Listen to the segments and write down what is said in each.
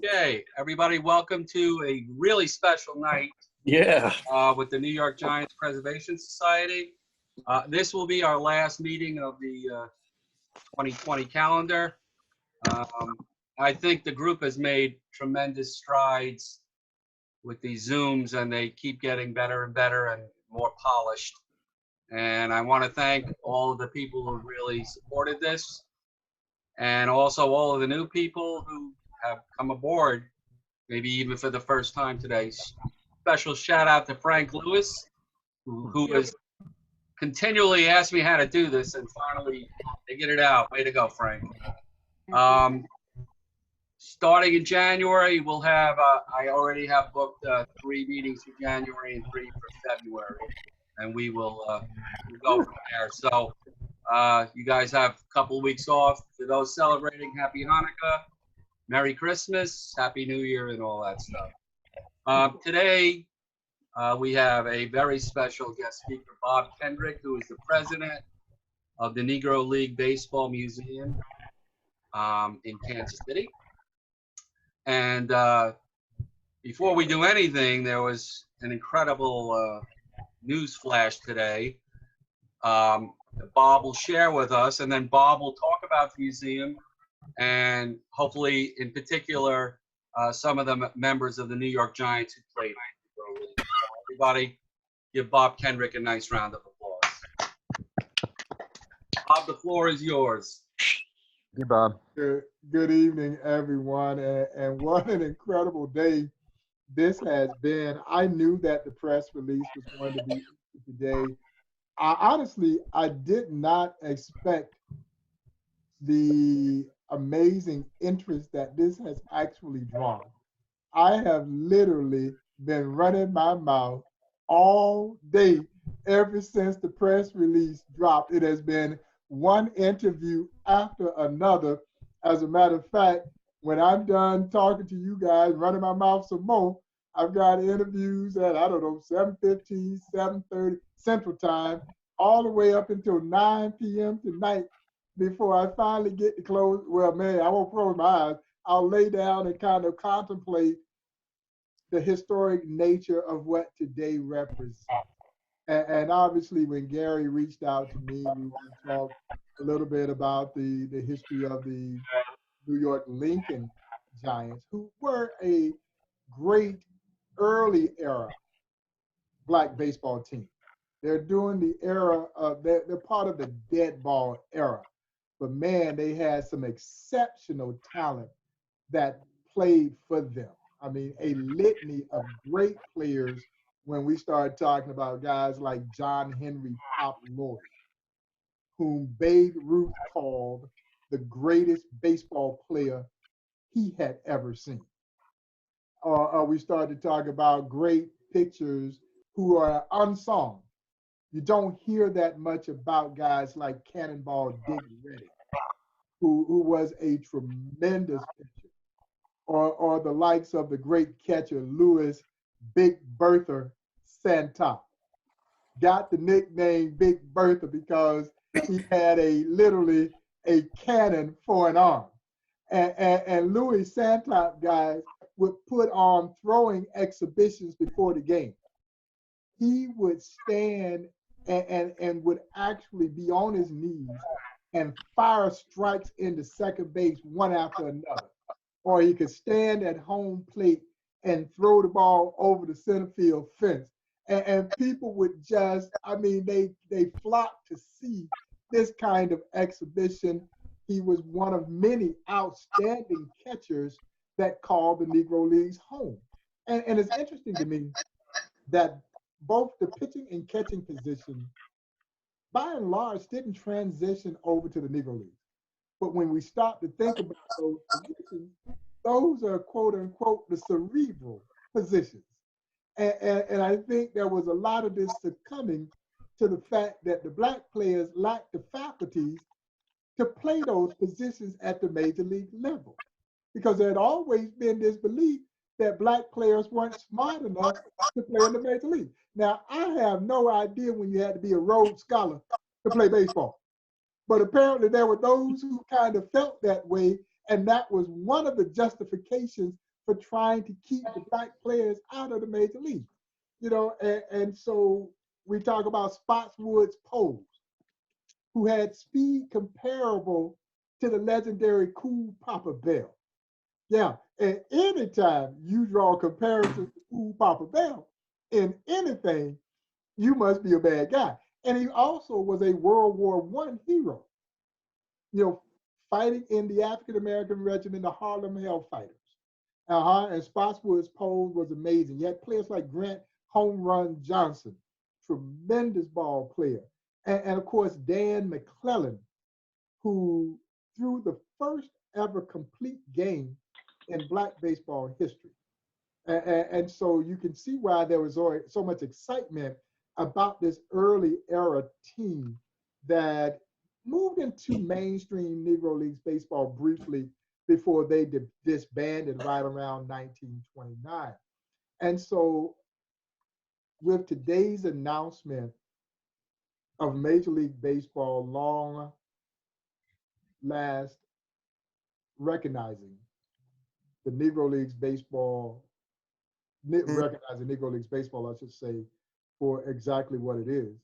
Okay, everybody, welcome to a really special night Yeah. with the New York Giants Preservation Society. This will be our last meeting of the 2020 calendar. Um, I think the group has made tremendous strides with these Zooms, and they keep getting better and better and more polished. And I want to thank all of the people who really supported this, and also all of the new people who have come aboard, maybe even for the first time today. Special shout out to Frank Lewis, who has continually asked me how to do this, and finally figured it out. Way to go, Frank. Um, Starting in January, we'll have, I already have booked 3 meetings for January and 3 for February, and we will we'll go from there. So you guys have a couple of weeks off. For those celebrating, Happy Hanukkah, Merry Christmas, Happy New Year, and all that stuff. Today, we have a very special guest speaker, Bob Kendrick, who is the president of the Negro League Baseball Museum in Kansas City. And before we do anything, there was an incredible news flash today that Bob will share with us, and then Bob will talk about the museum and hopefully, in particular, some of the members of the New York Giants who played. Everybody, give Bob Kendrick a nice round of applause. Bob, the floor is yours. Hey, Bob. Good evening, everyone, and what an incredible day this has been. I knew that the press release was going to be today. I did not expect the amazing interest that this has actually drawn. I have literally been running my mouth all day ever since the press release dropped. It has been one interview after another. As a matter of fact, when I'm done talking to you guys, running my mouth some more, I've got interviews at, 7:15, 7:30 Central Time, all the way up until 9 p.m. tonight before I finally get to close. Well, man, I won't close my eyes. I'll lay down and kind of contemplate the historic nature of what today represents. And obviously, when Gary reached out to me, we talked a little bit about the history of the New York Lincoln Giants, who were a great early era Black baseball team. They're during the era of, they're part of the dead ball era. But man, they had some exceptional talent that played for them. I mean, a litany of great players when we started talking about guys like John Henry Pop Lloyd, whom Babe Ruth called the greatest baseball player he had ever seen. We started to talk about great pitchers who are unsung. You don't hear that much about guys like Cannonball Dick Reddick, who was a tremendous pitcher, or the likes of the great catcher Louis Big Bertha Santana. Got the nickname Big Bertha because he had literally a cannon for an arm. And Louis Santana, guys, would put on throwing exhibitions before the game. He would stand and would actually be on his knees and fire strikes into second base one after another. Or he could stand at home plate and throw the ball over the center field fence. And people would just, they flocked to see this kind of exhibition. He was one of many outstanding catchers that called the Negro Leagues home. And it's interesting to me that both the pitching and catching position, by and large, didn't transition over to the Negro Leagues. But when we stop to think about those positions, those are quote unquote the cerebral positions. And I think there was a lot of this succumbing to the fact that the Black players lacked the faculties to play those positions at the major league level. Because there had always been this belief that Black players weren't smart enough to play in the major league. Now, I have no idea when you had to be a Rhodes Scholar to play baseball. But apparently there were those who kind of felt that way, and that was one of the justifications for trying to keep the black players out of the major league. And so we talk about Spotswood's Poles, who had speed comparable to the legendary Cool Papa Bell. Yeah, and anytime you draw comparisons to Cool Papa Bell in anything, you must be a bad guy. And he also was a World War I hero, fighting in the African-American regiment, the Harlem Hellfighters. And Spotswood's Poles was amazing. You had players like Grant Home Run Johnson, tremendous ball player. And of course, Dan McClellan, who threw the first ever complete game in black baseball history. And so you can see why there was so much excitement about this early era team that moved into mainstream Negro Leagues baseball briefly before they disbanded right around 1929. And so with today's announcement of Major League Baseball long last recognizing the Negro Leagues baseball, recognizing Negro Leagues baseball, I should say, for exactly what it is,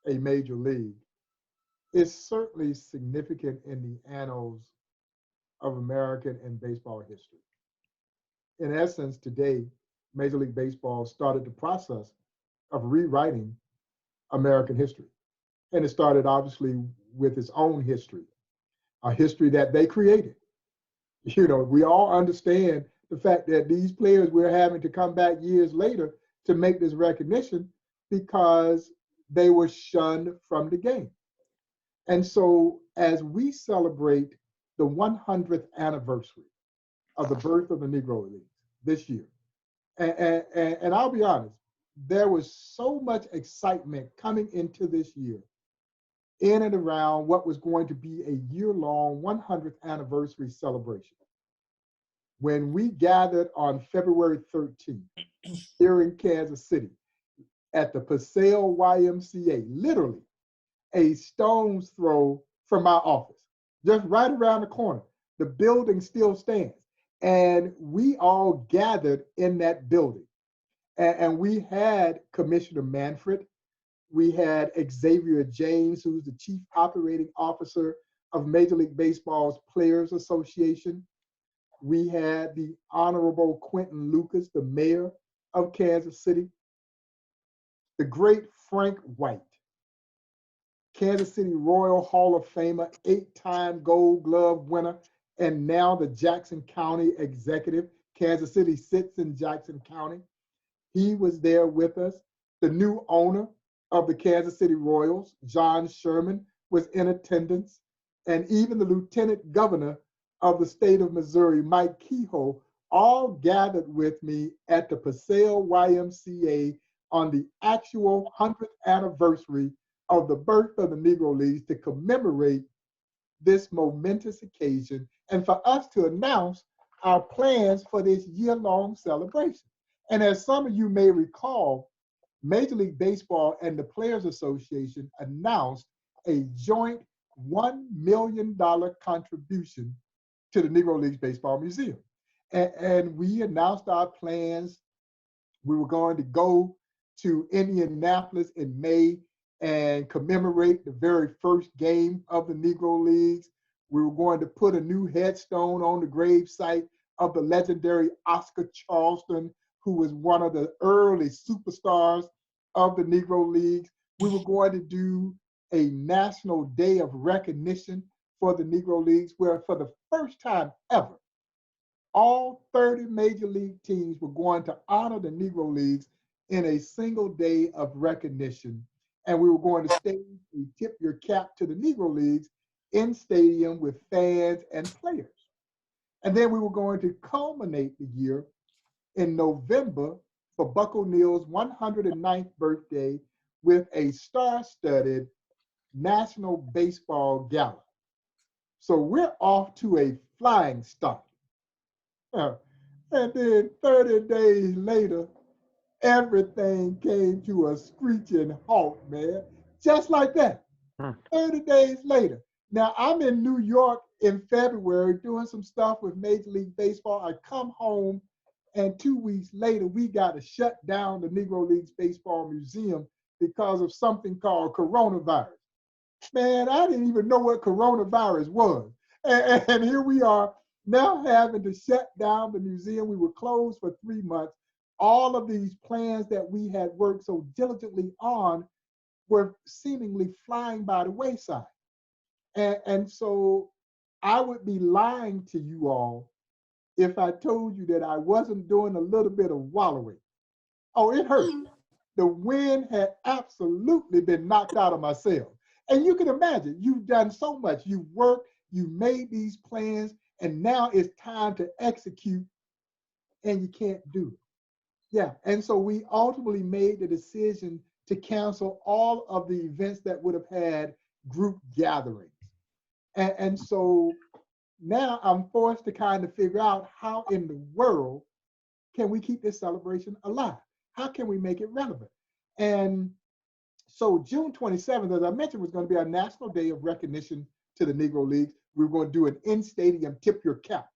a major league, is certainly significant in the annals of American and baseball history. In essence, today, Major League Baseball started the process of rewriting American history. And it started obviously with its own history, a history that they created. We all understand the fact that these players we're having to come back years later to make this recognition because they were shunned from the game. And so as we celebrate the 100th anniversary of the birth of the Negro Leagues this year, and I'll be honest, there was so much excitement coming into this year in and around what was going to be a year-long 100th anniversary celebration. When we gathered on February 13th here in Kansas City at the Paseo YMCA, literally a stone's throw from my office, just right around the corner. The building still stands. And we all gathered in that building. And we had Commissioner Manfred. We had Xavier James, who's the Chief Operating Officer of Major League Baseball's Players Association. We had the Honorable Quentin Lucas, the mayor of Kansas City. The great Frank White, Kansas City Royal Hall of Famer, 8-time Gold Glove winner, and now the Jackson County executive. Kansas City sits in Jackson County. He was there with us. The new owner of the Kansas City Royals, John Sherman, was in attendance. And even the lieutenant governor of the state of Missouri, Mike Kehoe, all gathered with me at the Paseo YMCA on the actual 100th anniversary of the birth of the Negro Leagues to commemorate this momentous occasion and for us to announce our plans for this year-long celebration. And as some of you may recall, Major League Baseball and the Players Association announced a joint $1 million contribution to the Negro Leagues Baseball Museum. And we announced our plans. We were going to go to Indianapolis in May and commemorate the very first game of the Negro Leagues. We were going to put a new headstone on the gravesite of the legendary Oscar Charleston, who was one of the early superstars of the Negro Leagues. We were going to do a national day of recognition for the Negro Leagues, where for the first time ever, all 30 major league teams were going to honor the Negro Leagues in a single day of recognition. And we were going to stage a tip your cap to the Negro Leagues in stadium with fans and players. And then we were going to culminate the year in November for Buck O'Neill's 109th birthday with a star-studded National Baseball Gala. So we're off to a flying start. And then 30 days later, everything came to a screeching halt, man. Just like that. 30 days later. Now, I'm in New York in February doing some stuff with Major League Baseball. I come home And 2 weeks later, we got to shut down the Negro Leagues Baseball Museum because of something called coronavirus. Man, I didn't even know what coronavirus was. And here we are now having to shut down the museum. We were closed for 3 months. All of these plans that we had worked so diligently on were seemingly flying by the wayside. And so I would be lying to you all if I told you that I wasn't doing a little bit of wallowing. Oh, it hurt. The wind had absolutely been knocked out of my sails. And you can imagine, you've done so much. You've worked, you made these plans, and now it's time to execute, and you can't do it. Yeah, and so we ultimately made the decision to cancel all of the events that would have had group gatherings. And so now I'm forced to kind of figure out how in the world can we keep this celebration alive? How can we make it relevant? And so June 27th, as I mentioned, was going to be our National Day of Recognition to the Negro Leagues. We were going to do an in-stadium tip your cap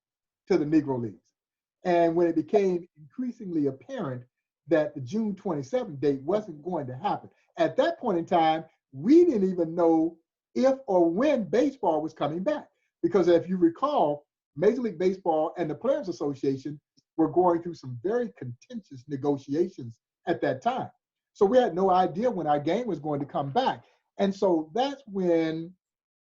to the Negro Leagues. And when it became increasingly apparent that the June 27th date wasn't going to happen, at that point in time, we didn't even know if or when baseball was coming back. Because if you recall, Major League Baseball and the Players Association were going through some very contentious negotiations at that time. So we had no idea when our game was going to come back. And so that's when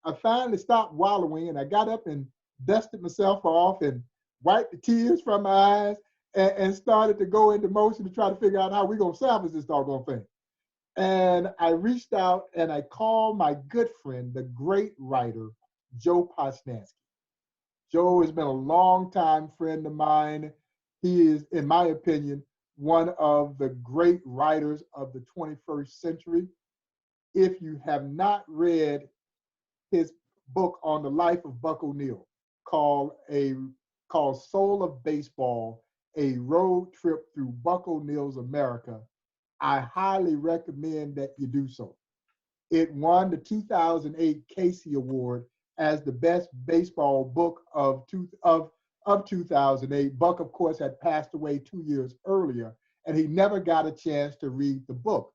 I finally stopped wallowing and I got up and dusted myself off and wiped the tears from my eyes and started to go into motion to try to figure out how we're going to salvage this doggone thing. And I reached out and I called my good friend, the great writer, Joe Posnanski. Joe has been a longtime friend of mine. He is, in my opinion, one of the great writers of the 21st century. If you have not read his book on the life of Buck O'Neil called Soul of Baseball, A Road Trip Through Buck O'Neil's America, I highly recommend that you do so. It won the 2008 Casey Award as the best baseball book of 2008. Buck, of course, had passed away 2 years earlier, and he never got a chance to read the book.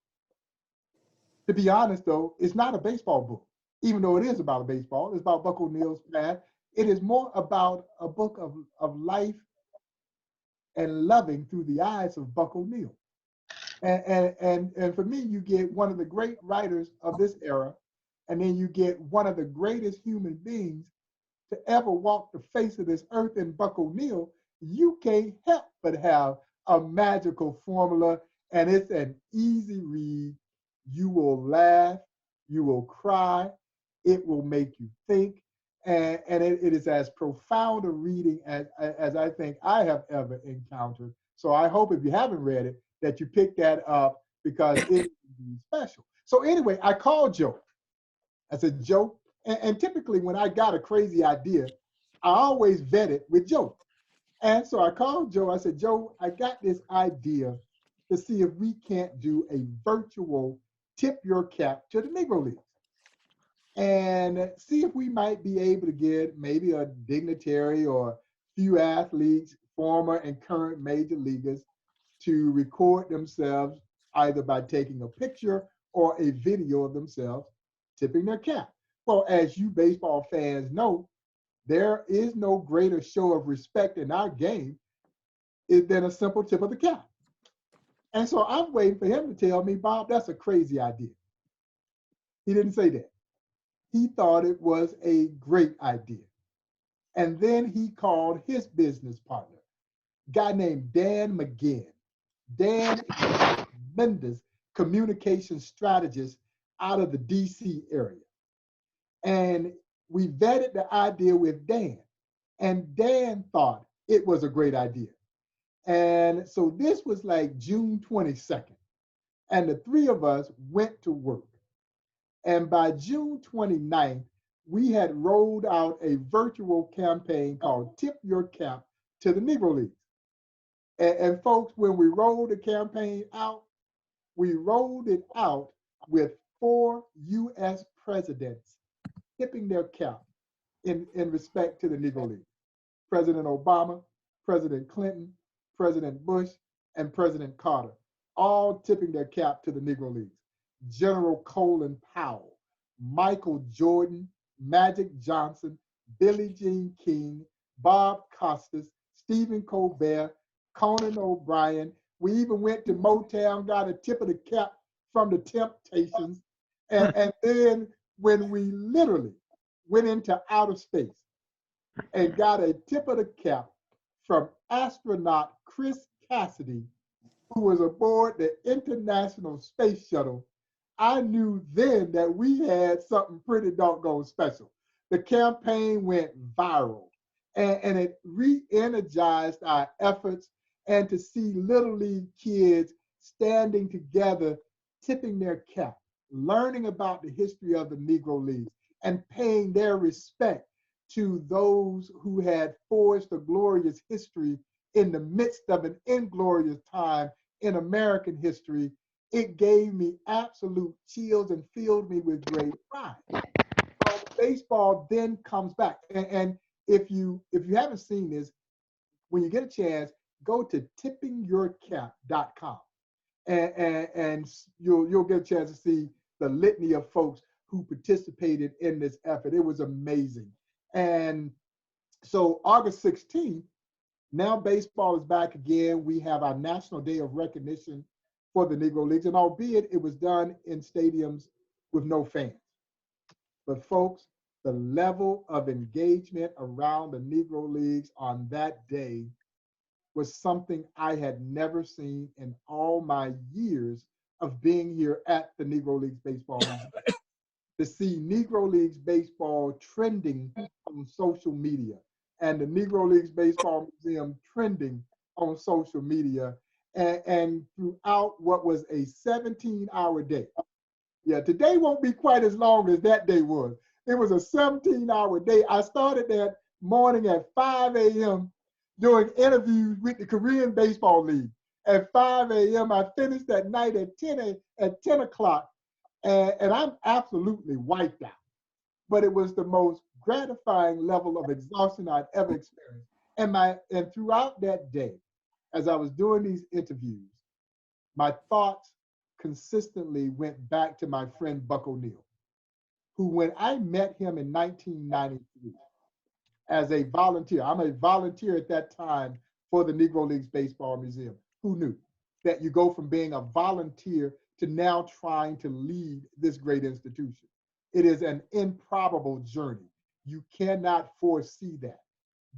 To be honest, though, it's not a baseball book, even though it is about baseball. It's about Buck O'Neil's path. It is more about a book of life and loving through the eyes of Buck O'Neil. And for me, you get one of the great writers of this era, and then you get one of the greatest human beings to ever walk the face of this earth in Buck O'Neil. You can't help but have a magical formula, and it's an easy read. You will laugh, you will cry, it will make you think, and it is as profound a reading as I think I have ever encountered. So I hope if you haven't read it, that you pick that up because it is special. So anyway, I called Joe. I said, Joe, and typically when I got a crazy idea, I always vet it with Joe. And so I called Joe. I said, Joe, I got this idea to see if we can't do a virtual tip your cap to the Negro Leagues and see if we might be able to get maybe a dignitary or a few athletes, former and current major leaguers, to record themselves either by taking a picture or a video of themselves tipping their cap. Well, as you baseball fans know, there is no greater show of respect in our game than a simple tip of the cap. And so I'm waiting for him to tell me, Bob, that's a crazy idea. He didn't say that. He thought it was a great idea. And then he called his business partner, a guy named Dan McGinn. Dan is a tremendous communication strategist out of the DC area. And we vetted the idea with Dan, and Dan thought it was a great idea. And so this was like June 22nd, and the three of us went to work. And by June 29th, we had rolled out a virtual campaign called Tip Your Cap to the Negro Leagues. And folks, when we rolled the campaign out, we rolled it out with 4 U.S. presidents tipping their cap in respect to the Negro League. President Obama, President Clinton, President Bush, and President Carter, all tipping their cap to the Negro Leagues. General Colin Powell, Michael Jordan, Magic Johnson, Billie Jean King, Bob Costas, Stephen Colbert, Conan O'Brien. We even went to Motown, got a tip of the cap from the Temptations. And then when we literally went into outer space and got a tip of the cap from astronaut Chris Cassidy, who was aboard the International Space Shuttle, I knew then that we had something pretty doggone special. The campaign went viral, and it re-energized our efforts, and to see Little League kids standing together, tipping their cap, learning about the history of the Negro Leagues, and paying their respect to those who had forged a glorious history in the midst of an inglorious time in American history. It gave me absolute chills and filled me with great pride. So baseball then comes back. And if you haven't seen this, when you get a chance, go to tippingyourcap.com. And you'll get a chance to see the litany of folks who participated in this effort. It was amazing. And so August 16th, now baseball is back again. We have our National Day of Recognition for the Negro Leagues, and albeit it was done in stadiums with no fans. But folks, the level of engagement around the Negro Leagues on that day was something I had never seen in all my years of being here at the Negro Leagues Baseball Museum. To see Negro Leagues Baseball trending on social media and the Negro Leagues Baseball Museum trending on social media, and throughout what was a 17-hour day. Yeah, today won't be quite as long as that day was. It was a 17-hour day. I started that morning at 5 a.m. doing interviews with the Korean Baseball League. At 5 a.m., I finished that night at 10 o'clock, and I'm absolutely wiped out. But it was the most gratifying level of exhaustion I'd ever experienced. And throughout that day, as I was doing these interviews, my thoughts consistently went back to my friend Buck O'Neil, who, when I met him in 1993 as a volunteer, I'm a volunteer at that time for the Negro Leagues Baseball Museum. Who knew that you go from being a volunteer to now trying to lead this great institution? It is an improbable journey. You cannot foresee that.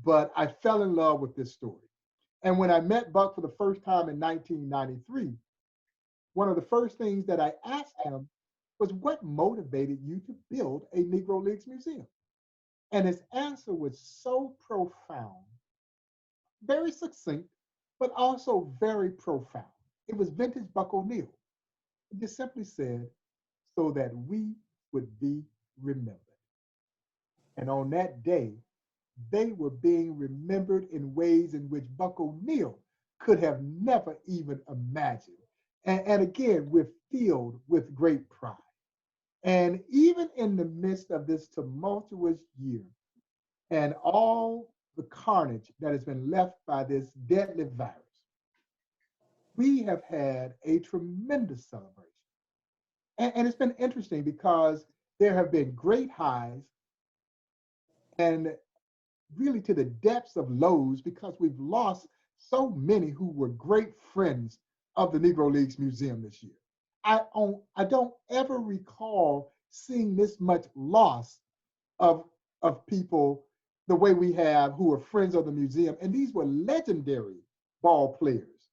But I fell in love with this story. And when I met Buck for the first time in 1993, one of the first things that I asked him was, what motivated you to build a Negro Leagues museum? And his answer was so profound, very succinct, but also very profound. It was vintage Buck O'Neil. He just simply said, so that we would be remembered. And on that day, they were being remembered in ways in which Buck O'Neil could have never even imagined. And again, we're filled with great pride. And even in the midst of this tumultuous year and all the carnage that has been left by this deadly virus, we have had a tremendous celebration. And it's been interesting because there have been great highs and really to the depths of lows, because we've lost so many who were great friends of the Negro Leagues Museum this year. I don't ever recall seeing this much loss of people the way we have who are friends of the museum. And these were legendary ball players.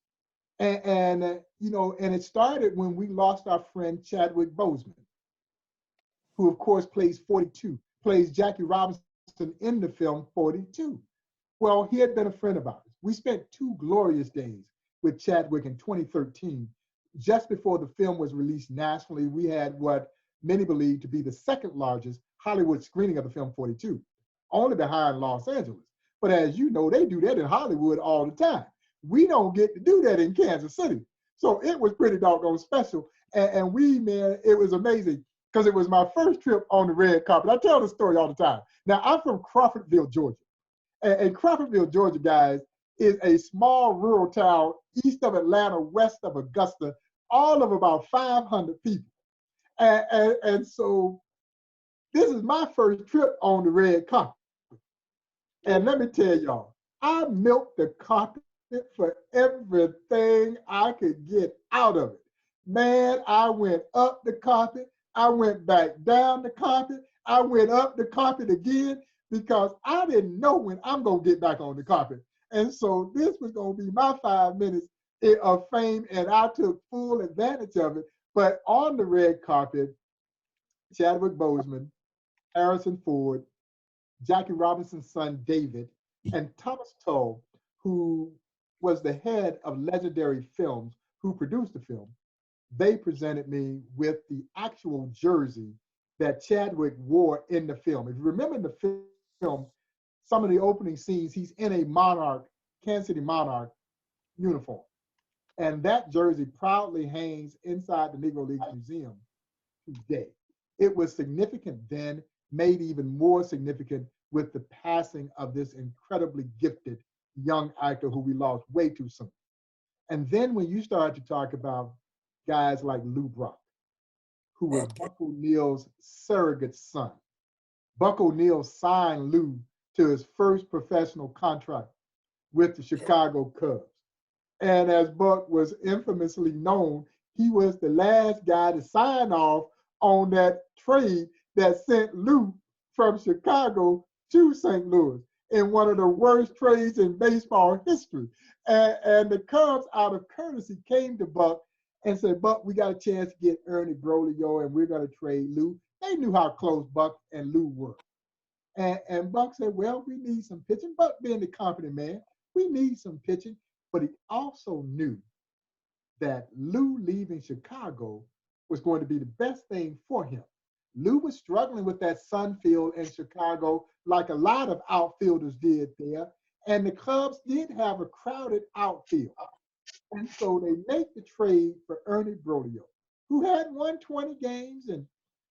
And it started when we lost our friend Chadwick Boseman, who of course plays 42, plays Jackie Robinson in the film 42. Well, he had been a friend of ours. We spent 2 glorious days with Chadwick in 2013. Just before the film was released nationally, we had what many believe to be the second largest Hollywood screening of the film 42, only behind Los Angeles. But as you know, they do that in Hollywood all the time. We don't get to do that in Kansas City. So it was pretty doggone special. And it was amazing because it was my first trip on the red carpet. I tell this story all the time. Now, I'm from Crawfordville, Georgia. And Crawfordville, Georgia, guys, is a small rural town east of Atlanta, west of Augusta, all of about 500 people. And so this is my first trip on the red carpet. And let me tell y'all, I milked the carpet for everything I could get out of it. Man, I went up the carpet. I went back down the carpet. I went up the carpet again because I didn't know when I'm going to get back on the carpet. And so this was going to be my 5 minutes of fame, and I took full advantage of it. But on the red carpet, Chadwick Boseman, Harrison Ford, Jackie Robinson's son, David, and Thomas Tull, who was the head of Legendary Films, who produced the film, they presented me with the actual jersey that Chadwick wore in the film. If you remember in the film, some of the opening scenes, he's in a Monarch, Kansas City Monarch uniform. And that jersey proudly hangs inside the Negro League Museum today. It was significant then, made even more significant with the passing of this incredibly gifted young actor who we lost way too soon. And then when you start to talk about guys like Lou Brock, who was Buck O'Neill's surrogate son. Buck O'Neill signed Lou to his first professional contract with the Chicago Cubs. And as Buck was infamously known, he was the last guy to sign off on that trade that sent Lou from Chicago to St. Louis in one of the worst trades in baseball history. And the Cubs, out of courtesy, came to Buck and said, Buck, we got a chance to get Ernie Broglio and we're going to trade Lou. They knew how close Buck and Lou were. And Buck said, well, we need some pitching. Buck being the confident man, we need some pitching. But he also knew that Lou leaving Chicago was going to be the best thing for him. Lou was struggling with that sun field in Chicago like a lot of outfielders did there. And the Cubs did have a crowded outfield. And so they make the trade for Ernie Broglio, who had won 20 games,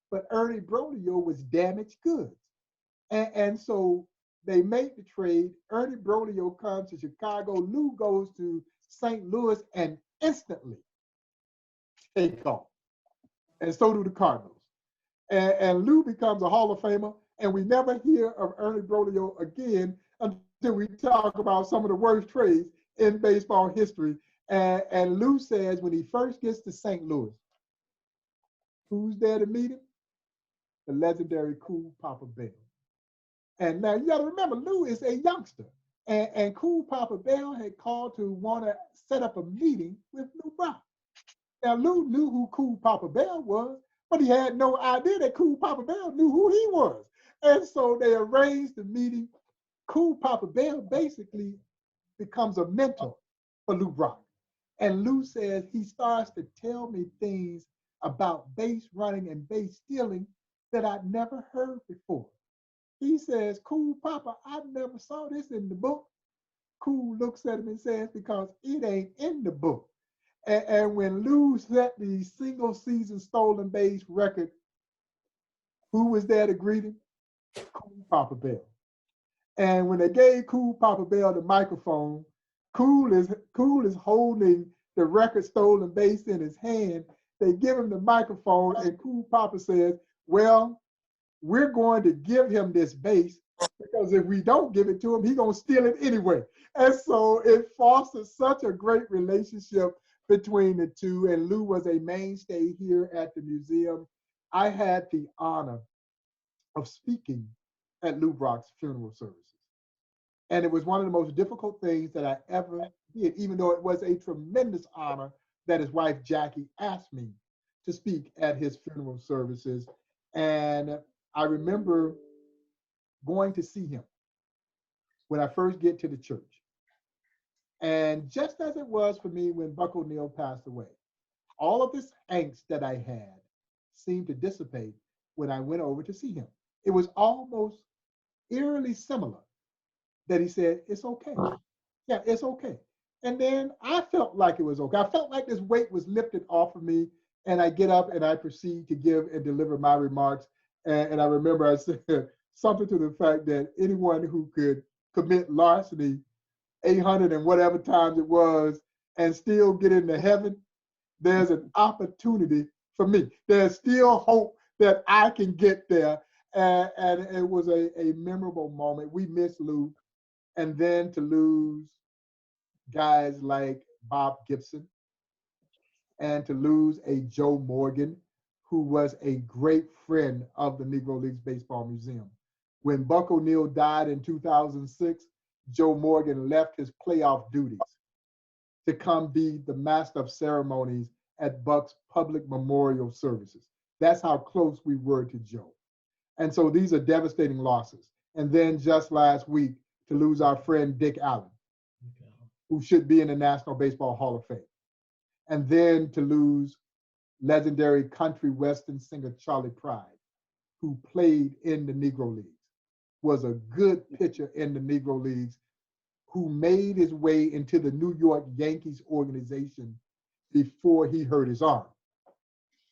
but Ernie Broglio was damaged goods. And so they make the trade. Ernie Broglio comes to Chicago. Lou goes to St. Louis and instantly take off. And so do the Cardinals. And Lou becomes a Hall of Famer, and we never hear of Ernie Broglio again until we talk about some of the worst trades in baseball history. And Lou says when he first gets to St. Louis, who's there to meet him? The legendary Cool Papa Bell. And now you got to remember, Lou is a youngster. And Cool Papa Bell had called to want to set up a meeting with Lou Brock. Now, Lou knew who Cool Papa Bell was, but he had no idea that Cool Papa Bell knew who he was. And so they arranged the meeting. Cool Papa Bell basically becomes a mentor for Lou Brock. And Lou says he starts to tell me things about base running and base stealing that I'd never heard before. He says, Cool Papa, I never saw this in the book. Cool looks at him and says, because it ain't in the book. And when Lou set the single season stolen base record, who was there to greet him? Cool Papa Bell. And when they gave Cool Papa Bell the microphone, Cool is holding the record stolen base in his hand. They give him the microphone, and Cool Papa says, well, we're going to give him this base because if we don't give it to him, he's going to steal it anyway. And so it fostered such a great relationship between the two, and Lou was a mainstay here at the museum. I had the honor of speaking at Lou Brock's funeral services. And it was one of the most difficult things that I ever did, even though it was a tremendous honor that his wife Jackie asked me to speak at his funeral services. And I remember going to see him when I first get to the church. And just as it was for me when Buck O'Neill passed away, all of this angst that I had seemed to dissipate when I went over to see him. It was almost eerily similar that he said, it's okay. Yeah, it's okay. And then I felt like it was okay. I felt like this weight was lifted off of me, and I get up and I proceed to give and deliver my remarks. And I remember I said something to the fact that anyone who could commit larceny 800 and whatever times it was, and still get into heaven, there's an opportunity for me. There's still hope that I can get there. And it was a memorable moment. We miss Lou. And then to lose guys like Bob Gibson, and to lose a Joe Morgan, who was a great friend of the Negro Leagues Baseball Museum. When Buck O'Neil died in 2006, Joe Morgan left his playoff duties to come be the master of ceremonies at Buck's public memorial services. That's how close we were to Joe. And so these are devastating losses. And then just last week, to lose our friend Dick Allen, who should be in the National Baseball Hall of Fame. And then to lose legendary country western singer Charlie Pride, who played in the Negro Leagues, was a good pitcher in the Negro Leagues, who made his way into the New York Yankees organization before he hurt his arm.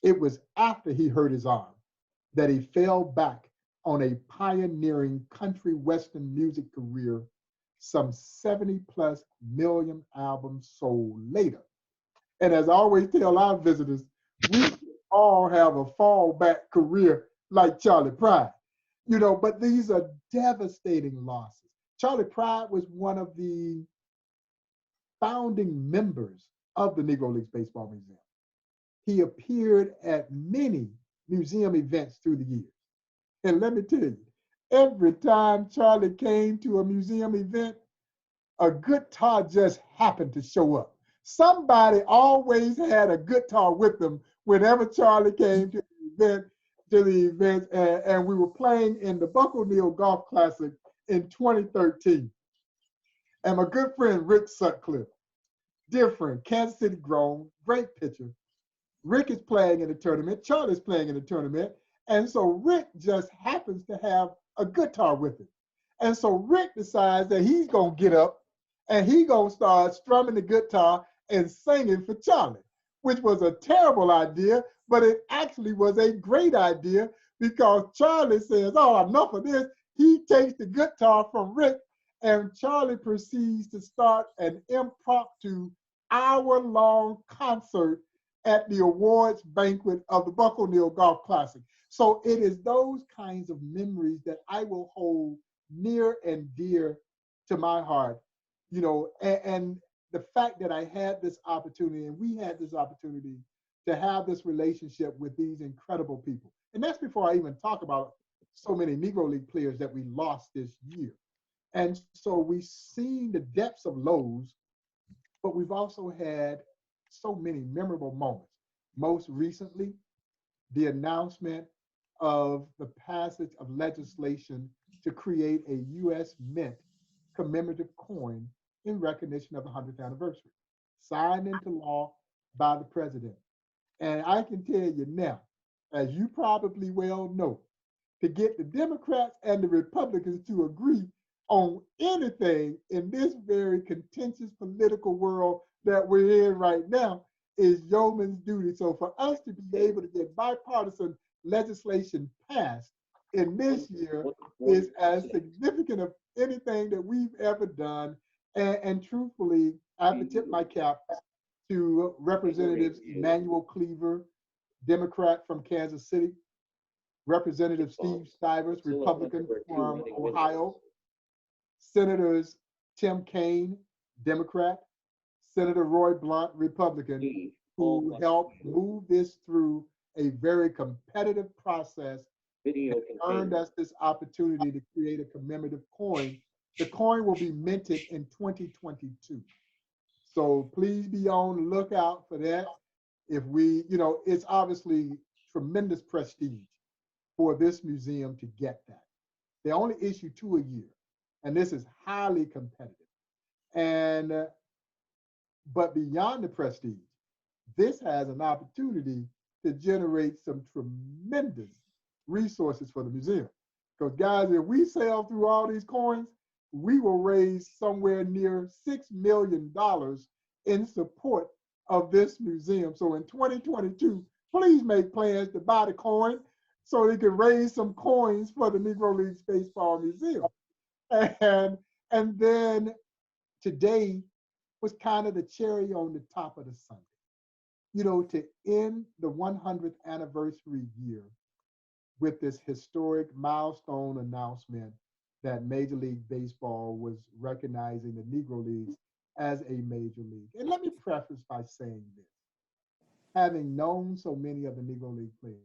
It was after he hurt his arm that he fell back on a pioneering country western music career, some 70+ million albums sold later. And as I always tell our visitors, we all have a fallback career like Charlie Pride, but these are devastating losses. Charlie Pride was one of the founding members of the Negro Leagues Baseball Museum. He appeared at many museum events through the years. And let me tell you, every time Charlie came to a museum event, a guitar just happened to show up. Somebody always had a guitar with them whenever Charlie came to the event, and we were playing in the Buck O'Neil Golf Classic in 2013. And my good friend Rick Sutcliffe, dear friend, Kansas City grown, great pitcher. Rick is playing in the tournament, Charlie's playing in the tournament, and so Rick just happens to have a guitar with him. And so Rick decides that he's gonna get up and he's gonna start strumming the guitar and singing for Charlie, which was a terrible idea, but it actually was a great idea because Charlie says, oh, enough of this. He takes the guitar from Rick, and Charlie proceeds to start an impromptu hour-long concert at the awards banquet of the Buck O'Neil Golf Classic. So it is those kinds of memories that I will hold near and dear to my heart, and the fact that I had this opportunity and we had this opportunity to have this relationship with these incredible people. And that's before I even talk about so many Negro League players that we lost this year. And so we've seen the depths of lows, but we've also had so many memorable moments. Most recently, the announcement of the passage of legislation to create a U.S. Mint commemorative coin in recognition of the 100th anniversary, signed into law by the president. And I can tell you now, as you probably well know, to get the Democrats and the Republicans to agree on anything in this very contentious political world that we're in right now is yeoman's duty. So for us to be able to get bipartisan legislation passed in this year is as significant of anything that we've ever done. And truthfully, I have to tip my cap to Representatives Emmanuel Cleaver, Democrat from Kansas City, Representative Steve Stivers, Republican from Ohio, Senators Tim Kaine, Democrat, Senator Roy Blunt, Republican, who helped move this through a very competitive process and earned us this opportunity to create a commemorative coin. The coin will be minted in 2022. So please be on the lookout for that. If we, it's obviously tremendous prestige for this museum to get that. They only issue 2 a year, and this is highly competitive. And but beyond the prestige, this has an opportunity to generate some tremendous resources for the museum. Because guys, if we sail through all these coins, we will raise somewhere near $6 million in support of this museum. So in 2022, please make plans to buy the coin so they can raise some coins for the Negro Leagues Baseball Museum. And then today was kind of the cherry on the top of the sundae. You know, to end the 100th anniversary year with this historic milestone announcement that Major League Baseball was recognizing the Negro Leagues as a major league. And let me preface by saying this. Having known so many of the Negro League players,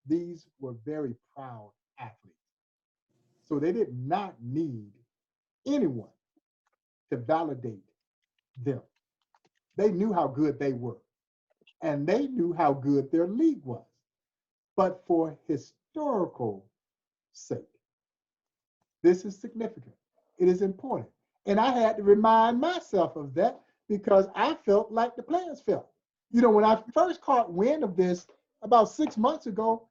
these were very proud athletes. So they did not need anyone to validate them. They knew how good they were, and they knew how good their league was. But for historical sake, this is significant. It is important. And I had to remind myself of that because I felt like the players felt. You know, when I first caught wind of this about 6 months ago,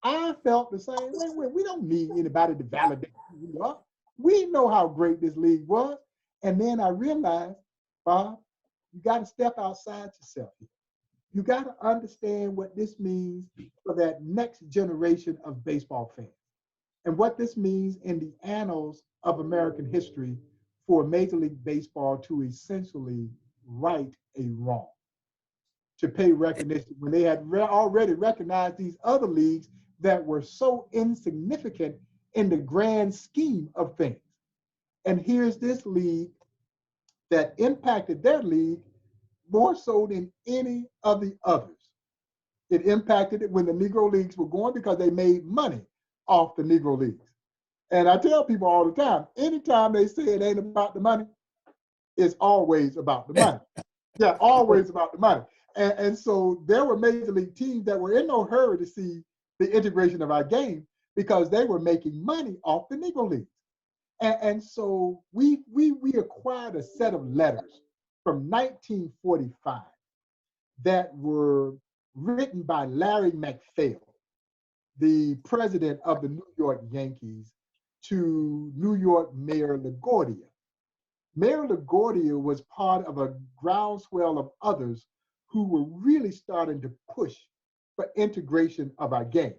I felt the same way. We don't need anybody to validate who we are. We know how great this league was. And then I realized, Bob, you got to step outside yourself here. You got to understand what this means for that next generation of baseball fans and what this means in the annals of American history for Major League Baseball to essentially right a wrong, to pay recognition when they had already recognized these other leagues that were so insignificant in the grand scheme of things. And here's this league that impacted their league more so than any of the others. It impacted it when the Negro Leagues were going because they made money off the Negro Leagues. And I tell people all the time, anytime they say it ain't about the money, it's always about the money. Yeah, always about the money. And so there were major league teams that were in no hurry to see the integration of our game because they were making money off the Negro Leagues. And so we acquired a set of letters from 1945 that were written by Larry MacPhail, the president of the New York Yankees, to New York Mayor LaGuardia. Mayor LaGuardia was part of a groundswell of others who were really starting to push for integration of our game.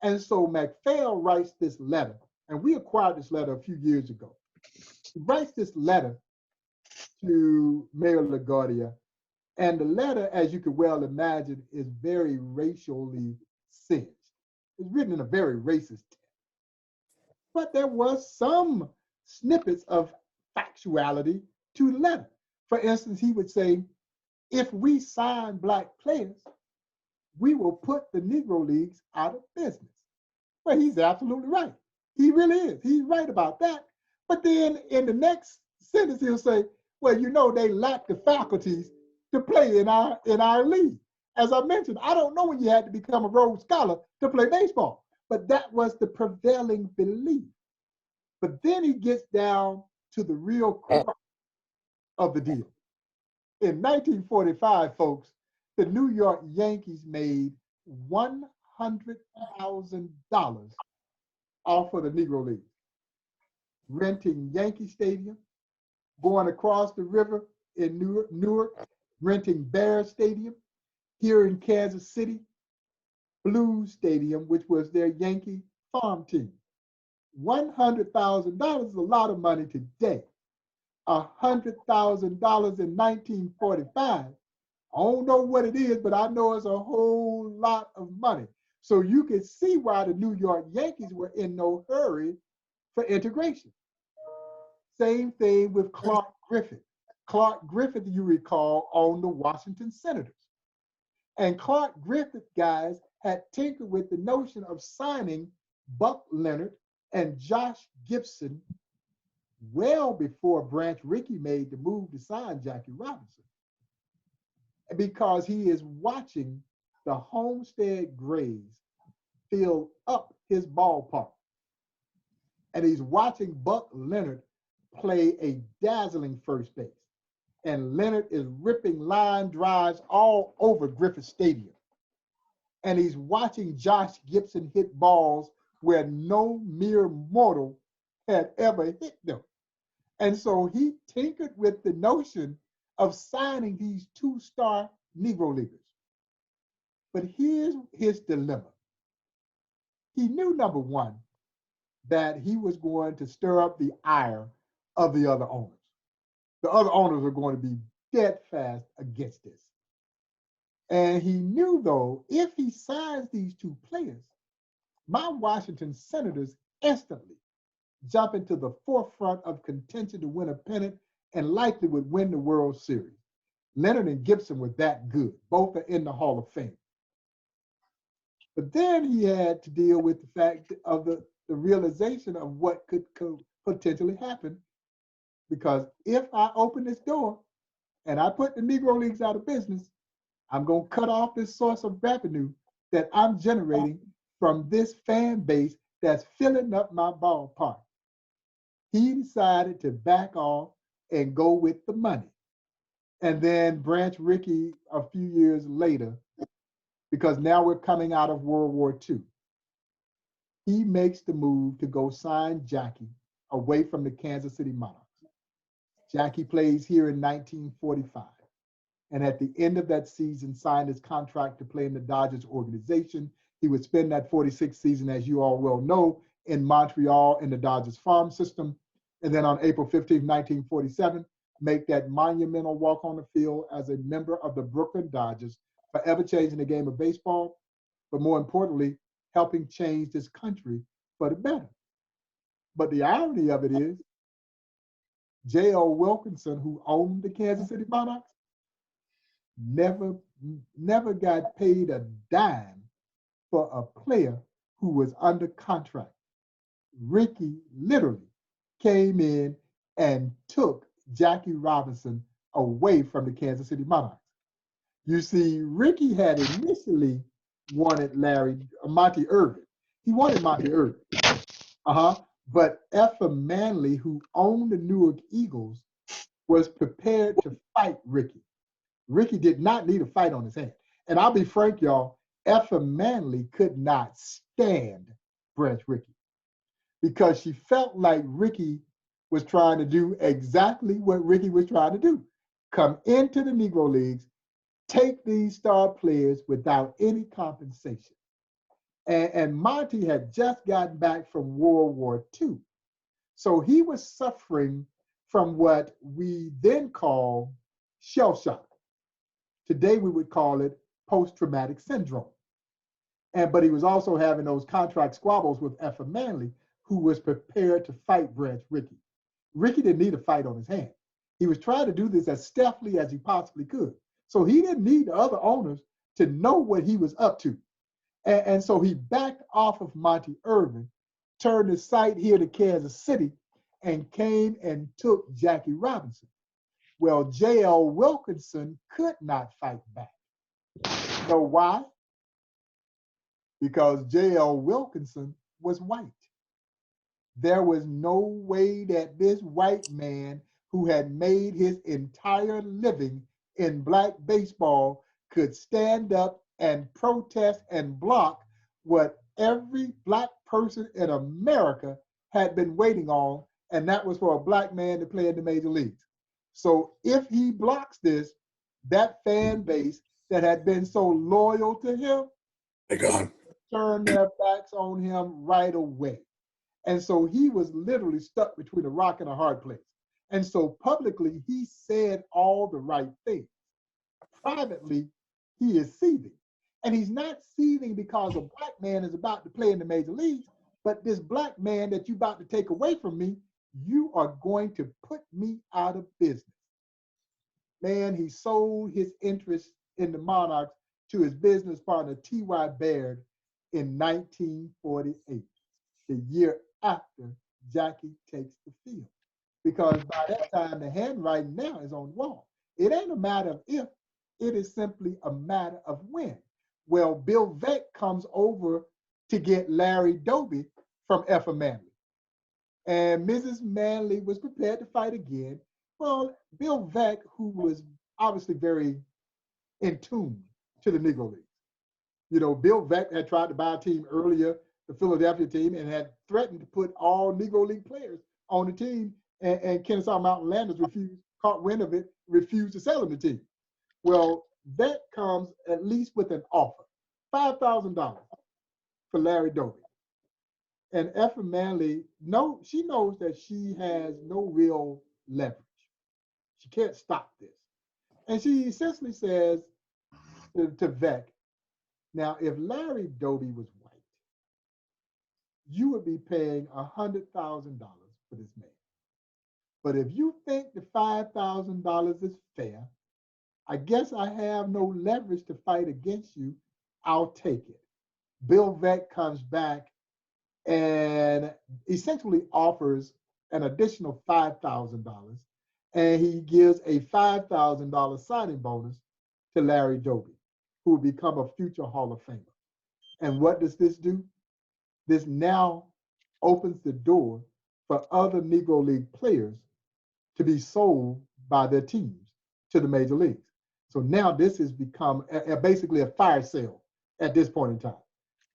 And so MacPhail writes this letter, and we acquired this letter a few years ago. He writes this letter to Mayor LaGuardia, and the letter, as you could well imagine, is very racially singed. It's written in a very racist text. But there was some snippets of factuality to the letter. For instance, he would say, if we sign Black players, we will put the Negro Leagues out of business. Well, he's absolutely right. He really is. He's right about that. But then in the next sentence, he'll say, well, you know, they lack the faculties to play in our league. As I mentioned, I don't know when you had to become a Rhodes Scholar to play baseball, but that was the prevailing belief. But then he gets down to the real crux of the deal. In 1945, folks, the New York Yankees made $100,000 off of the Negro League, renting Yankee Stadium, going across the river in Newark, renting Bear Stadium, here in Kansas City, Blues Stadium, which was their Yankee farm team. $100,000 is a lot of money today. $100,000 in 1945, I don't know what it is, but I know it's a whole lot of money. So you can see why the New York Yankees were in no hurry for integration. Same thing with Clark Griffith. Clark Griffith, you recall, owned the Washington Senators. And Clark Griffith guys had tinkered with the notion of signing Buck Leonard and Josh Gibson well before Branch Rickey made the move to sign Jackie Robinson, because he is watching the Homestead Grays fill up his ballpark. And he's watching Buck Leonard play a dazzling first base. And Leonard is ripping line drives all over Griffith Stadium. And he's watching Josh Gibson hit balls where no mere mortal had ever hit them. And so he tinkered with the notion of signing these two-star Negro Leaguers. But here's his dilemma. He knew, number one, that he was going to stir up the ire of the other owners. The other owners are going to be dead fast against this. And he knew, though, if he signs these two players, my Washington Senators instantly jump into the forefront of contention to win a pennant and likely would win the World Series. Leonard and Gibson were that good. Both are in the Hall of Fame. But then he had to deal with the fact of the realization of what could potentially happen. Because if I open this door and I put the Negro Leagues out of business, I'm going to cut off this source of revenue that I'm generating from this fan base that's filling up my ballpark. He decided to back off and go with the money. And then Branch Rickey a few years later, because now we're coming out of World War II, he makes the move to go sign Jackie away from the Kansas City Monarchs. Jackie plays here in 1945. And at the end of that season, signed his contract to play in the Dodgers organization. He would spend that 46th season, as you all well know, in Montreal in the Dodgers farm system. And then on April 15, 1947, make that monumental walk on the field as a member of the Brooklyn Dodgers, forever changing the game of baseball, but more importantly, helping change this country for the better. But the irony of it is, J.L. Wilkinson, who owned the Kansas City Monarchs, never got paid a dime for a player who was under contract. Rickey literally came in and took Jackie Robinson away from the Kansas City Monarchs. You see, Rickey had initially wanted Monty Irvin. He wanted Monty Irvin. But Effa Manley, who owned the Newark Eagles, was prepared to fight Rickey. Rickey did not need a fight on his hands. And I'll be frank, y'all, Effa Manley could not stand Branch Rickey because she felt like Rickey was trying to do exactly what Rickey was trying to do. Come into the Negro Leagues, take these star players without any compensation. And Monty had just gotten back from World War II. So he was suffering from what we then call shell shock. Today we would call it post-traumatic syndrome. But he was also having those contract squabbles with Effa Manley, who was prepared to fight Branch Rickey. Rickey didn't need a fight on his hands. He was trying to do this as stealthily as he possibly could. So he didn't need the other owners to know what he was up to. And so he backed off of Monty Irvin, turned his sight here to Kansas City, and came and took Jackie Robinson. Well, J.L. Wilkinson could not fight back. You know why? Because J.L. Wilkinson was white. There was no way that this white man who had made his entire living in black baseball could stand up and protest and block what every black person in America had been waiting on, and that was for a black man to play in the major leagues. So if he blocks this, that fan base that had been so loyal to him, they're gone. Turn their backs on him right away. And so he was literally stuck between a rock and a hard place. And so publicly, he said all the right things. Privately, he is seething. And he's not seething because a black man is about to play in the major leagues, but this black man that you're about to take away from me, you are going to put me out of business. Man, he sold his interest in the Monarchs to his business partner, T.Y. Baird, in 1948, the year after Jackie takes the field. Because by that time, the handwriting now is on the wall. It ain't a matter of if, it is simply a matter of when. Well, Bill Veeck comes over to get Larry Doby from Effa Manley. And Mrs. Manley was prepared to fight again. Well, Bill Veeck, who was obviously very in tune to the Negro Leagues. You know, Bill Veeck had tried to buy a team earlier, the Philadelphia team, and had threatened to put all Negro League players on the team, and Kennesaw Mountain Landers caught wind of it, refused to sell him the team. Well, Veeck comes at least with an offer, $5,000 for Larry Doby. And Effa Manley, she knows that she has no real leverage. She can't stop this. And she essentially says to Vec, now, if Larry Doby was white, you would be paying $100,000 for this man. But if you think the $5,000 is fair, I guess I have no leverage to fight against you. I'll take it. Bill Vec comes back and essentially offers an additional $5,000, and he gives a $5,000 signing bonus to Larry Doby, who will become a future Hall of Famer. And what does this do? This now opens the door for other Negro League players to be sold by their teams to the major leagues. So now this has become basically a fire sale at this point in time.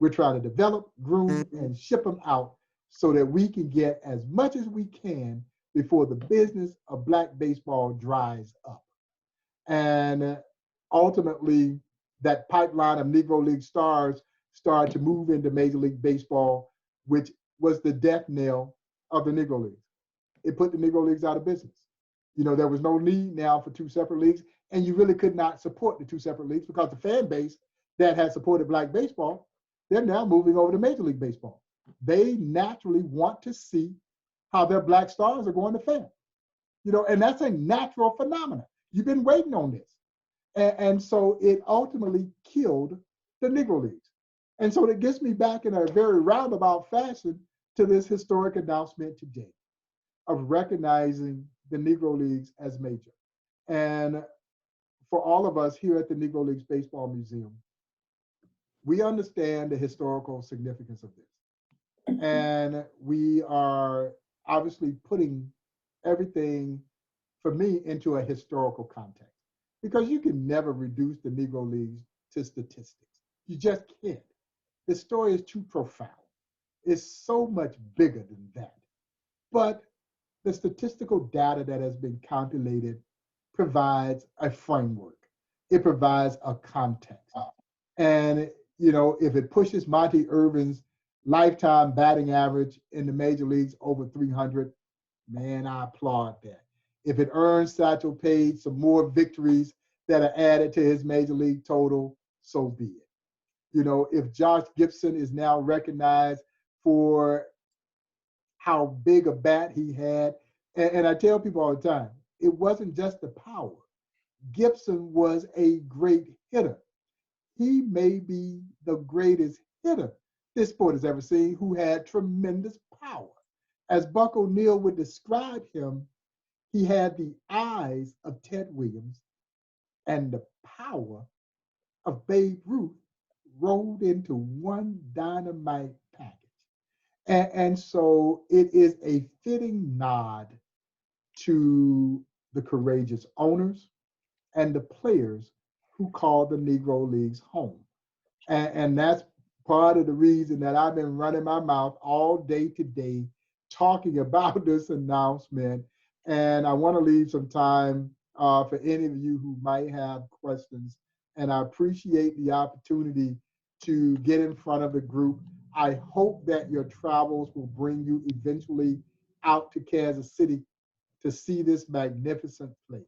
We're trying to develop, groom, and ship them out so that we can get as much as we can before the business of black baseball dries up. And ultimately, that pipeline of Negro League stars started to move into Major League Baseball, which was the death knell of the Negro Leagues. It put the Negro Leagues out of business. You know, there was no need now for two separate leagues, and you really could not support the two separate leagues because the fan base that had supported black baseball, they're now moving over to Major League Baseball. They naturally want to see how their black stars are going to fare. You know, and that's a natural phenomenon. You've been waiting on this. And so it ultimately killed the Negro Leagues. And so it gets me back in a very roundabout fashion to this historic announcement today of recognizing the Negro Leagues as major. And for all of us here at the Negro Leagues Baseball Museum, we understand the historical significance of this. And we are obviously putting everything, for me, into a historical context. Because you can never reduce the Negro Leagues to statistics. You just can't. The story is too profound. It's so much bigger than that. But the statistical data that has been calculated provides a framework. It provides a context. And, you know, if it pushes Monty Irvin's lifetime batting average in the major leagues over 300, man, I applaud that. If it earns Satchel Paige some more victories that are added to his major league total, so be it. You know, if Josh Gibson is now recognized for how big a bat he had, and I tell people all the time, it wasn't just the power. Gibson was a great hitter. He may be the greatest hitter this sport has ever seen, who had tremendous power. As Buck O'Neil would describe him, he had the eyes of Ted Williams and the power of Babe Ruth rolled into one dynamite package. And so it is a fitting nod to the courageous owners and the players who called the Negro Leagues home. And that's part of the reason that I've been running my mouth all day today talking about this announcement. And I want to leave some time for any of you who might have questions. And I appreciate the opportunity to get in front of the group. I hope that your travels will bring you eventually out to Kansas City to see this magnificent place.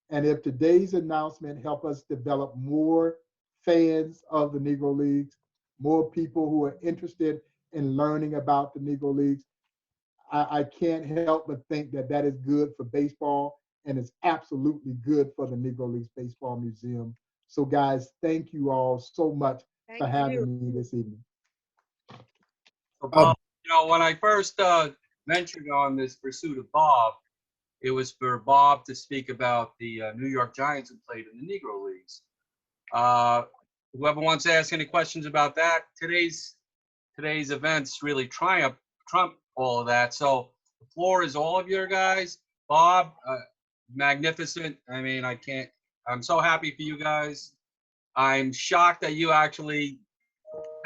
And if today's announcement help us develop more fans of the Negro Leagues, more people who are interested in learning about the Negro Leagues, I can't help but think that that is good for baseball, and it's absolutely good for the Negro Leagues Baseball Museum. So guys, thank you all so much for having me this evening. So Bob, you know, when I first ventured on this pursuit of Bob, it was for Bob to speak about the New York Giants who played in the Negro Leagues. Whoever wants to ask any questions about that, today's events really trump all of that. So the floor is all of your guys. Bob, magnificent. I mean, I'm so happy for you guys. I'm shocked that you actually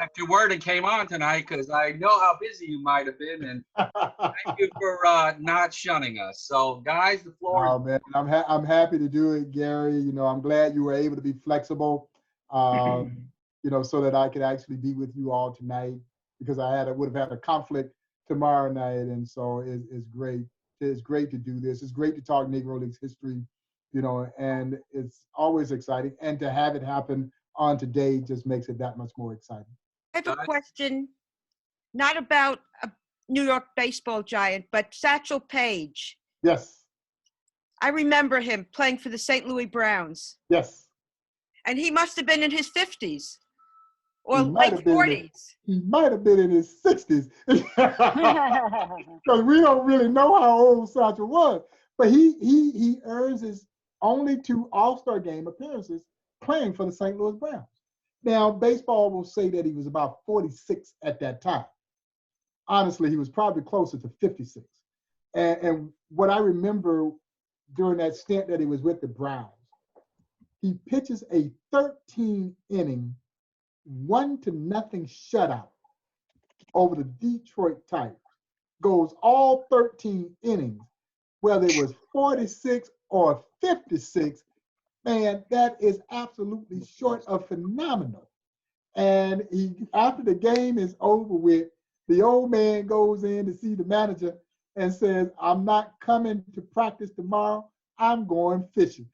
kept your word and came on tonight, because I know how busy you might have been, and thank you for not shunning us. So guys, the floor is— Oh man, I'm happy to do it, Gary. You know, I'm glad you were able to be flexible, you know, so that I could actually be with you all tonight. because would have had a conflict tomorrow night, and so it's great. It's great to do this. It's great to talk Negro Leagues history, and it's always exciting. And to have it happen on today just makes it that much more exciting. I have a question, not about a New York baseball giant, but Satchel Paige. Yes. I remember him playing for the St. Louis Browns. Yes. And he must have been in his 50s or He might late have been 40s. He might have been in his 60s. Because we don't really know how old Satchel was. But he earns his only 2 All-Star game appearances playing for the St. Louis Browns. Now, baseball will say that he was about 46 at that time. Honestly, he was probably closer to 56. And what I remember during that stint that he was with the Browns, he pitches a 13-inning, 1-0 shutout over the Detroit Tigers. Goes all 13 innings, whether it was 46 or 56. Man, that is absolutely short of phenomenal. And after the game is over with, the old man goes in to see the manager and says, "I'm not coming to practice tomorrow. I'm going fishing."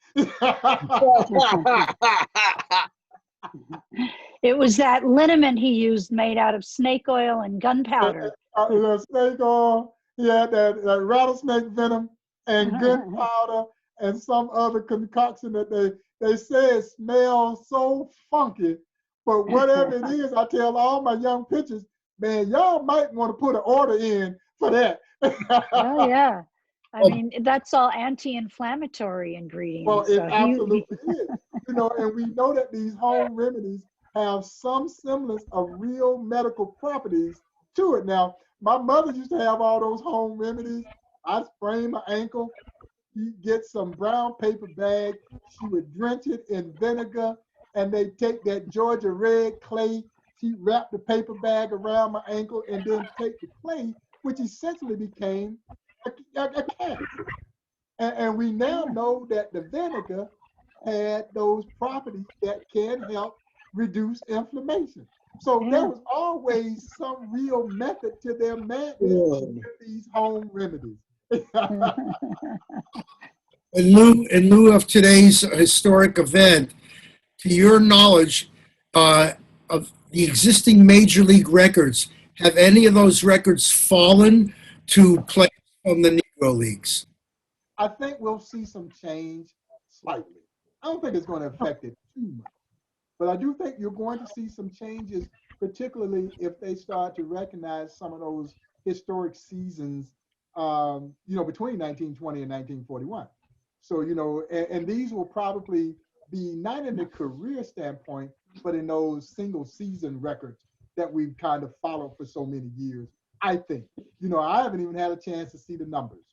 It was that liniment he used made out of snake oil and gunpowder. Snake oil, yeah, that rattlesnake venom and gunpowder and some other concoction that they say smells so funky. But whatever it is, I tell all my young pitchers, man, y'all might want to put an order in for that. Oh, yeah. I mean, that's all anti-inflammatory ingredients. Well, it absolutely is. And we know that these home remedies have some semblance of real medical properties to it. Now, my mother used to have all those home remedies. I sprained my ankle. She'd get some brown paper bag. She would drench it in vinegar, and they'd take that Georgia red clay. She'd wrap the paper bag around my ankle and then take the clay, which essentially became a cast. And we now know that the vinegar had those properties that can help reduce inflammation. So there was always some real method to their madness with these home remedies. In lieu of today's historic event, to your knowledge, of the existing major league records, have any of those records fallen to players from the Negro Leagues? I think we'll see some change slightly. I don't think it's going to affect it too much, but I do think you're going to see some changes, particularly if they start to recognize some of those historic seasons, between 1920 and 1941. So, and these will probably be not in the career standpoint, but in those single season records that we've kind of followed for so many years. I think, I haven't even had a chance to see the numbers,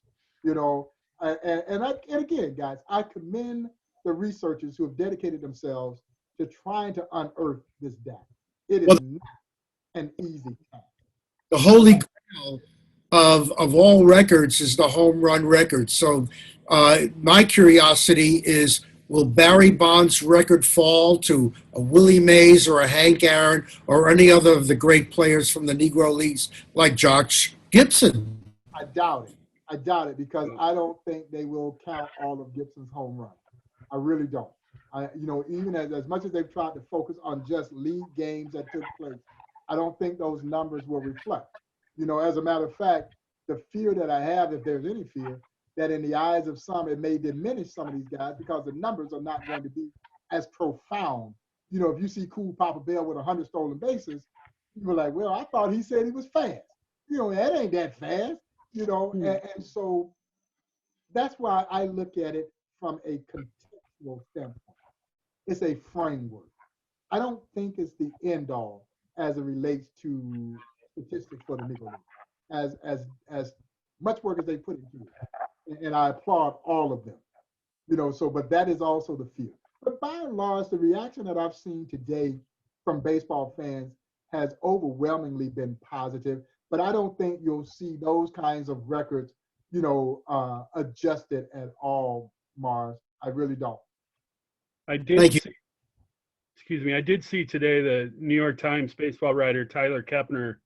and again, guys, I commend the researchers who have dedicated themselves to trying to unearth this data. It is not an easy task. The holy grail of all records is the home run record. So my curiosity is, will Barry Bonds' record fall to a Willie Mays or a Hank Aaron or any other of the great players from the Negro Leagues like Josh Gibson? I doubt it because I don't think they will count all of Gibson's home runs. I really don't. Even as much as they've tried to focus on just league games that took place, I don't think those numbers will reflect. As a matter of fact, the fear that I have, if there's any fear, that in the eyes of some, it may diminish some of these guys because the numbers are not going to be as profound. If you see Cool Papa Bell with 100 stolen bases, you're like, well, I thought he said he was fast. That ain't that fast, and so that's why I look at it from a contextual standpoint. It's a framework. I don't think it's the end all as it relates to statistics for the Negro League, as much work as they put into it. And I applaud all of them, but that is also the fear. But by and large, the reaction that I've seen today from baseball fans has overwhelmingly been positive, but I don't think you'll see those kinds of records, adjusted at all, Mars. I really don't. I did see today the New York Times baseball writer Tyler Kepner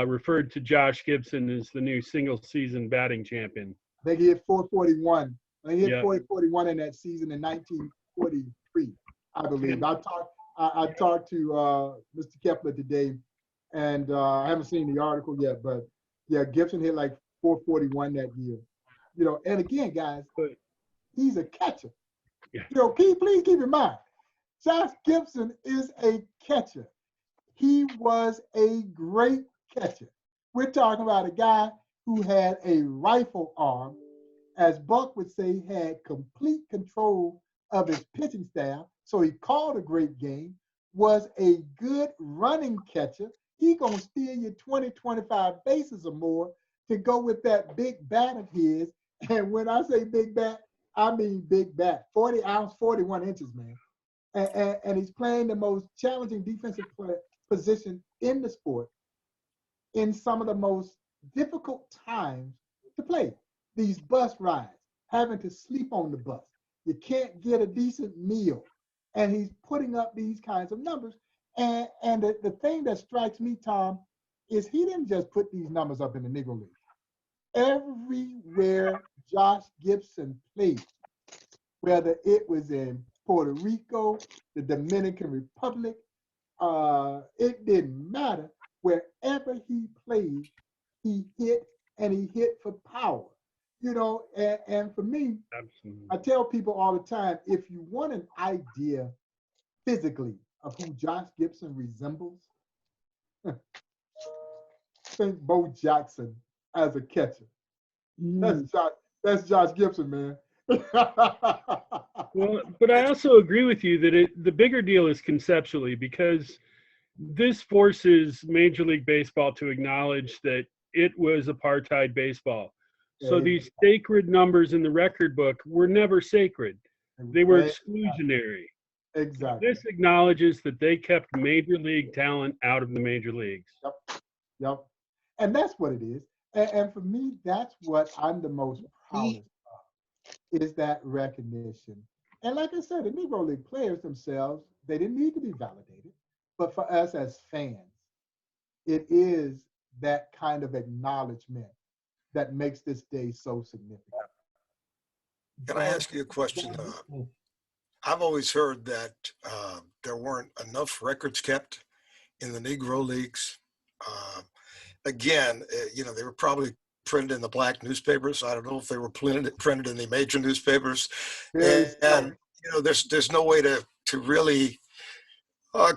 referred to Josh Gibson as the new single-season batting champion. I think he hit 441. I think he hit Yeah. 441 in that season in 1943, I believe. I talked to Mr. Kepler today, and I haven't seen the article yet, but yeah, Gibson hit like 441 that year. You know, and again, guys, he's a catcher. Yeah. You know, please keep in mind, Josh Gibson is a catcher. He was a great catcher. We're talking about a guy who had a rifle arm, as Buck would say, had complete control of his pitching staff. So he called a great game, was a good running catcher. He gonna steal you 20, 25 bases or more to go with that big bat of his. And when I say big bat, I mean big bat, 40 ounce, 41 inches, man. And he's playing the most challenging defensive position in the sport in some of the most difficult times to play. These bus rides, having to sleep on the bus. You can't get a decent meal. And he's putting up these kinds of numbers. And the thing that strikes me, Tom, is he didn't just put these numbers up in the Negro League. Everywhere Josh Gibson played, whether it was in Puerto Rico, the Dominican Republic, it didn't matter. Wherever he played, he hit, and he hit for power. You know, and for me, Absolutely. I tell people all the time, if you want an idea physically of who Josh Gibson resembles, think Bo Jackson as a catcher. That's Josh Gibson, man. Well, but I also agree with you that the bigger deal is conceptually, because this forces Major League Baseball to acknowledge that it was apartheid baseball. So these sacred numbers in the record book were never sacred. They were exclusionary. Exactly. This acknowledges that they kept major league talent out of the major leagues. Yep. And that's what it is. And for me, that's what I'm the most proudest of, is that recognition. And like I said, the Negro League players themselves, they didn't need to be validated. But for us as fans, it is that kind of acknowledgement that makes this day so significant. Can I ask you a question? I've always heard that there weren't enough records kept in the Negro Leagues. Again, you know, they were probably printed in the black newspapers. I don't know if they were printed in the major newspapers. And you know, there's no way to really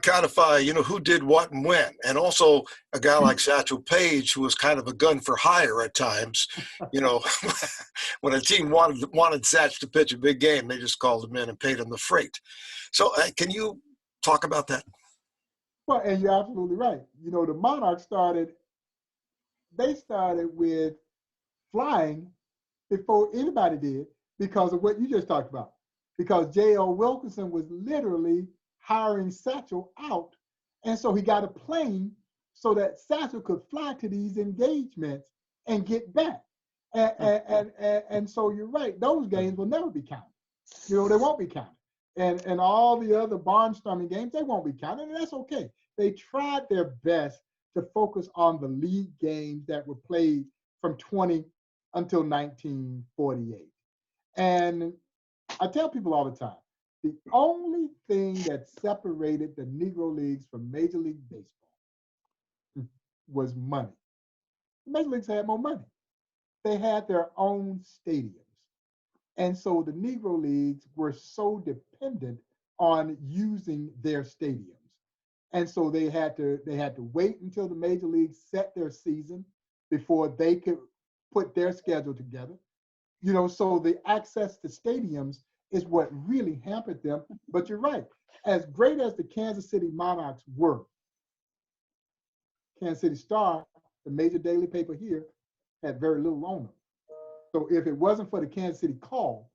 codify, you know, who did what and when. And also a guy like Satchel Paige, who was kind of a gun for hire at times. You know, when a team wanted Satch to pitch a big game, they just called him in and paid him the freight. So can you talk about that? Well, and you're absolutely right. You know, the Monarchs started with flying before anybody did, because of what you just talked about. Because J.O. Wilkinson was literally hiring Satchel out. And so he got a plane so that Satchel could fly to these engagements and get back. And so you're right, those games will never be counted. You know, they won't be counted. And all the other barnstorming games, they won't be counted, and that's okay. They tried their best to focus on the league games that were played from 20 until 1948. And I tell people all the time, the only thing that separated the Negro Leagues from Major League Baseball was money. The Major Leagues had more money. They had their own stadiums. And so the Negro Leagues were so dependent on using their stadiums. And so they had to wait until the Major Leagues set their season before they could put their schedule together. You know, so the access to stadiums is what really hampered them. But you're right, as great as the Kansas City Monarchs were, Kansas City Star, the major daily paper here, had very little on them. So if it wasn't for the Kansas City Call,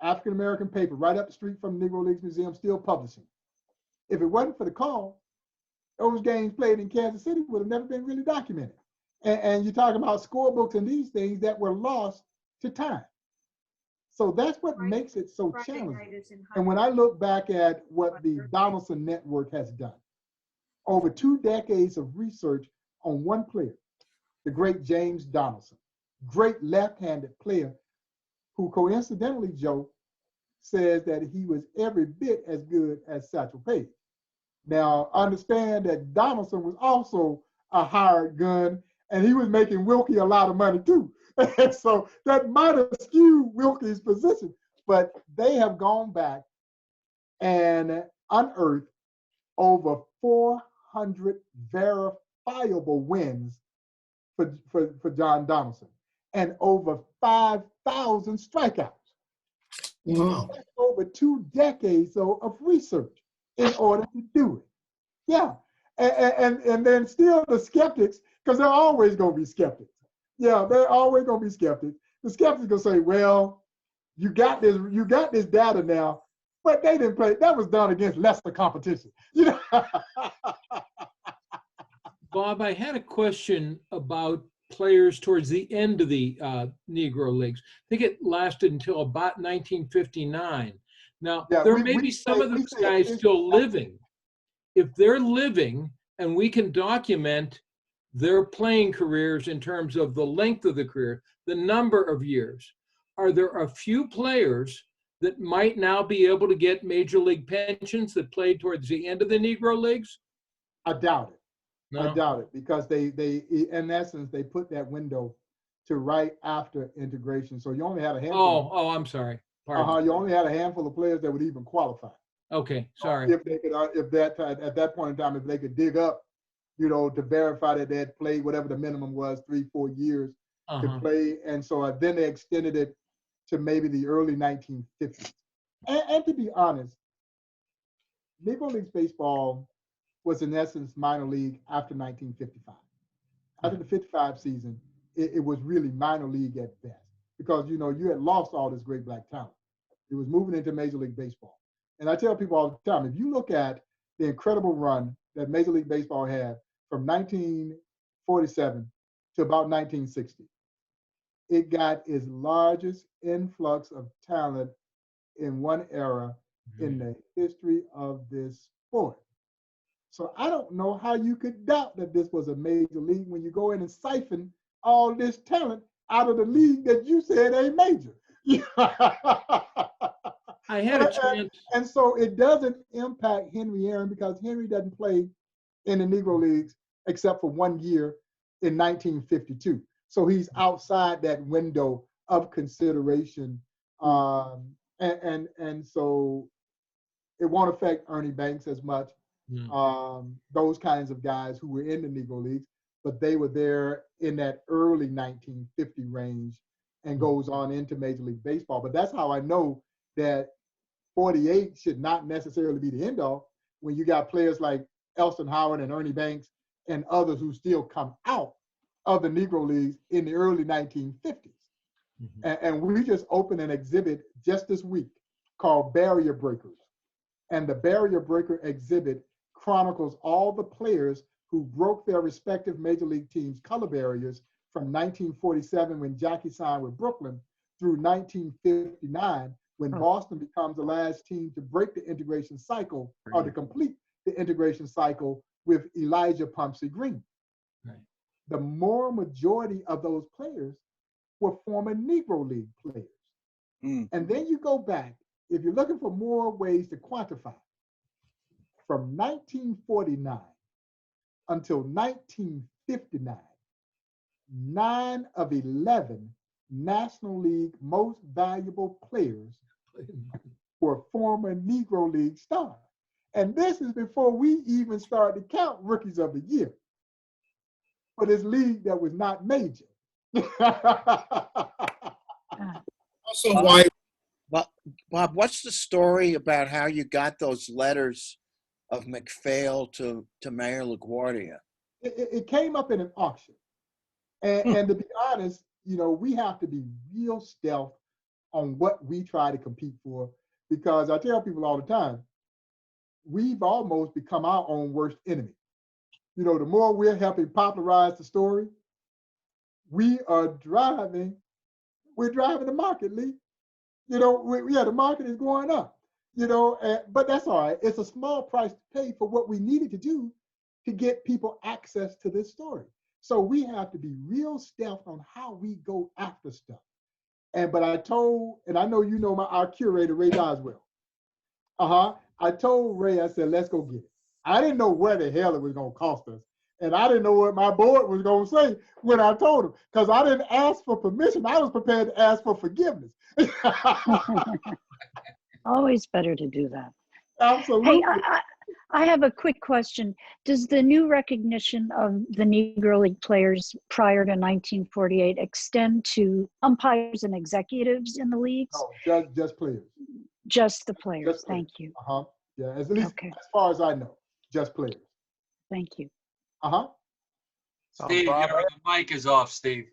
African-American paper right up the street from the Negro Leagues Museum, still publishing. If it wasn't for the Call, those games played in Kansas City would have never been really documented. And you're talking about scorebooks and these things that were lost to time. So that's what makes it so challenging. And when I look back at what the Donaldson Network has done, over 2 decades of research on one player, the great James Donaldson, great left-handed player who coincidentally, Joe, says that he was every bit as good as Satchel Paige. Now, understand that Donaldson was also a hired gun, and he was making Wilkie a lot of money too. And so that might have skewed Wilkie's position, but they have gone back and unearthed over 400 verifiable wins for John Donaldson and over 5,000 strikeouts. Wow. That's over 2 decades of research in order to do it. Yeah. And then still the skeptics, because they're always going to be skeptics. Yeah, they're always going to be skeptics. The skeptics going to say, well, you got this data now, but they didn't play. That was done against lesser competition. You know? Bob, I had a question about players towards the end of the Negro Leagues. I think it lasted until about 1959. Now, Yeah, there may be some of those guys still living. If they're living and we can document their playing careers in terms of the length of the career, the number of years, are there a few players that might now be able to get major league pensions that played towards the end of the Negro Leagues? I doubt it. No? I doubt it, because they in essence they put that window to right after integration. So you only had a handful. Oh, I'm sorry. Pardon. You only had a handful of players that would even qualify. Okay, sorry. If they could, at that point in time, if they could dig up, to verify that they had played whatever the minimum was, 3-4 years to play, and so then they extended it to maybe the early 1950s. And to be honest, Negro League baseball was in essence minor league after 1955. After the 55 season, it was really minor league at best, because you had lost all this great black talent. It was moving into Major League Baseball. And I tell people all the time, if you look at the incredible run that Major League Baseball had from 1947 to about 1960, it got its largest influx of talent in one era in the history of this sport. So I don't know how you could doubt that this was a major league when you go in and siphon all this talent out of the league that you said ain't major. I had a chance. And so it doesn't impact Henry Aaron, because Henry doesn't play in the Negro Leagues except for 1 year in 1952. So he's outside that window of consideration. And so it won't affect Ernie Banks as much. Those kinds of guys who were in the Negro Leagues, but they were there in that early 1950 range and goes on into Major League Baseball. But that's how I know that 48 should not necessarily be the end all, when you got players like Elston Howard and Ernie Banks and others who still come out of the Negro Leagues in the early 1950s. And we just opened an exhibit just this week called Barrier Breakers. And the Barrier Breaker exhibit chronicles all the players who broke their respective major league teams' color barriers from 1947, when Jackie signed with Brooklyn, through 1959, when Boston becomes the last team to break the integration cycle, or to complete the integration cycle with Elijah Pumpsie Green. Right. The more majority of those players were former Negro League players. And then you go back, if you're looking for more ways to quantify, from 1949 until 1959, 9 of 11 National League most valuable players were former Negro League stars. And this is before we even started to count rookies of the year for this league that was not major. Also, why Bob, what's the story about how you got those letters of McPhail to Mayor LaGuardia? It came up in an auction. And to be honest, we have to be real stealth on what we try to compete for, because I tell people all the time, we've almost become our own worst enemy. The more we're helping popularize the story, we're driving the market, Lee. The market is going up, but that's all right. It's a small price to pay for what we needed to do to get people access to this story. So we have to be real stealth on how we go after stuff. But I told, and I know you know our curator, Ray Doswell. I told Ray, I said, let's go get it. I didn't know where the hell it was going to cost us. And I didn't know what my board was going to say when I told him, because I didn't ask for permission. I was prepared to ask for forgiveness. Always better to do that. Absolutely. Hey, I have a quick question. Does the new recognition of the Negro League players prior to 1948 extend to umpires and executives in the leagues? No, just players. Just the players. Just players. Thank you. Yeah, at least as far as I know, just players. Thank you. Steve, your mic is off, Steve.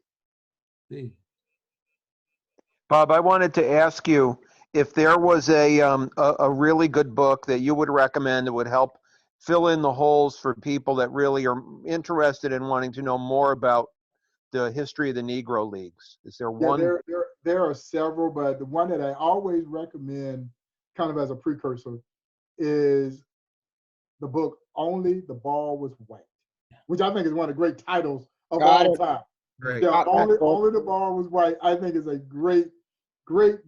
Bob, I wanted to ask you if there was a really good book that you would recommend that would help fill in the holes for people that really are interested in wanting to know more about the history of the Negro Leagues. Is there one? There are several, but the one that I always recommend kind of as a precursor is the book Only the Ball Was White, which I think is one of the great titles of all time. Great. Yeah, Only the Ball Was White, I think is a great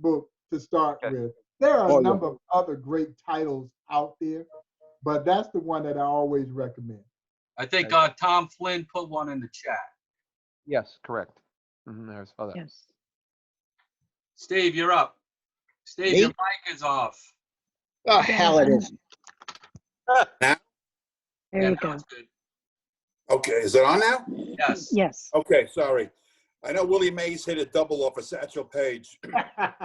book to start with. There are a number of other great titles out there, but that's the one that I always recommend. I think Tom Flynn put one in the chat. Yes, correct. I saw that. Yes. Steve, you're up. Steve, Me? your mic is off. Oh, hell it isn't. There Yeah, you now go. it's good. Okay, is it on now? Yes. Yes. Okay, sorry. I know Willie Mays hit a double off of Satchel Paige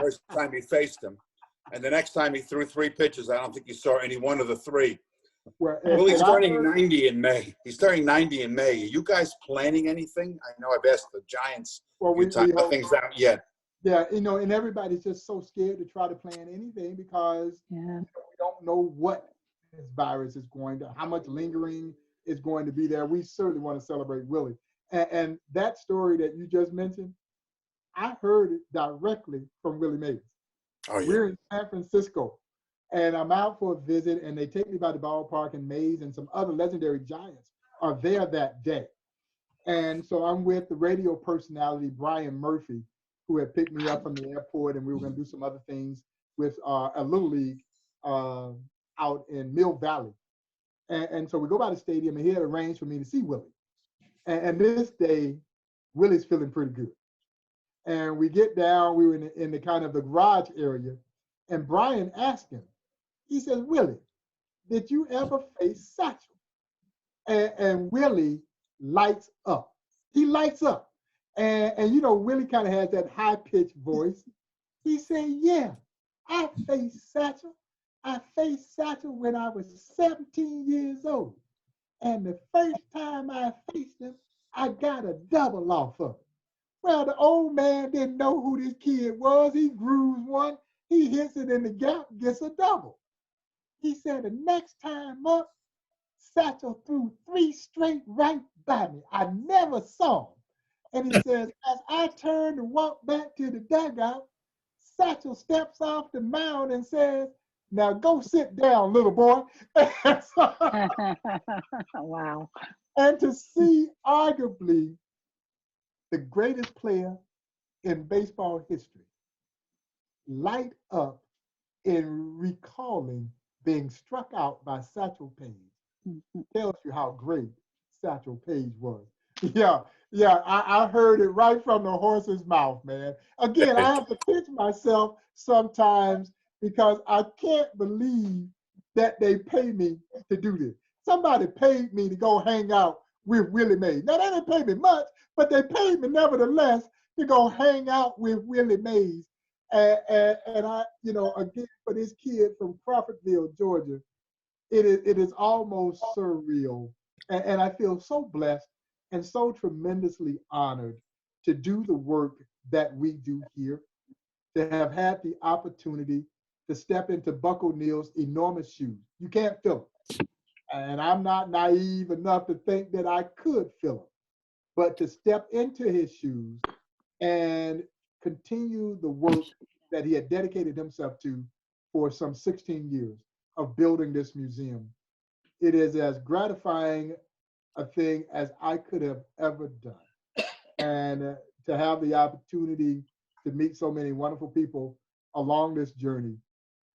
first time he faced him. And the next time he threw 3 pitches, I don't think he saw any one of the 3. Willie's turning 90 in May. He's turning 90 in May. Are you guys planning anything? I know I've asked the Giants a few times. Nothing's out yet. Yeah, and everybody's just so scared to try to plan anything because we don't know what this virus is going to, how much lingering is going to be there. We certainly want to celebrate Willie. And that story that you just mentioned, I heard it directly from Willie Mays. Oh, yeah. We're in San Francisco, and I'm out for a visit, and they take me by the ballpark, and Mays and some other legendary Giants are there that day. And so I'm with the radio personality, Brian Murphy, who had picked me up from the airport, and we were going to do some other things with a Little League out in Mill Valley. And so we go by the stadium, and he had arranged for me to see Willie. And this day, Willie's feeling pretty good. And we get down, we were in the kind of the garage area, and Brian asked him, he says, Willie, did you ever face Satchel? And Willie lights up. He lights up. And you know, Willie kind of has that high-pitched voice. He said, yeah, I faced Satchel. I faced Satchel when I was 17 years old. And the first time I faced him, I got a double off of him. Well, the old man didn't know who this kid was. He grooves one, he hits it in the gap, gets a double. He said the next time up, Satchel threw 3 straight right by me. I never saw him. And he says, as I turned to walk back to the dugout, Satchel steps off the mound and says, now go sit down, little boy. Wow. And to see arguably the greatest player in baseball history light up in recalling being struck out by Satchel Paige tells you how great Satchel Paige was. I heard it right from the horse's mouth, man. Again, I have to pinch myself sometimes because I can't believe that they pay me to do this. Somebody paid me to go hang out with Willie Mays. Now, they didn't pay me much, but they paid me nevertheless to go hang out with Willie Mays. And I, you know, again, for this kid from Crawfordville, Georgia, it is almost surreal. And I feel so blessed and so tremendously honored to do the work that we do here, to have had the opportunity to step into Buck O'Neill's enormous shoes. You can't fill them. And I'm not naive enough to think that I could fill them. But to step into his shoes and continue the work that he had dedicated himself to for some 16 years of building this museum it is as gratifying a thing as I could have ever done. And to have the opportunity to meet so many wonderful people along this journey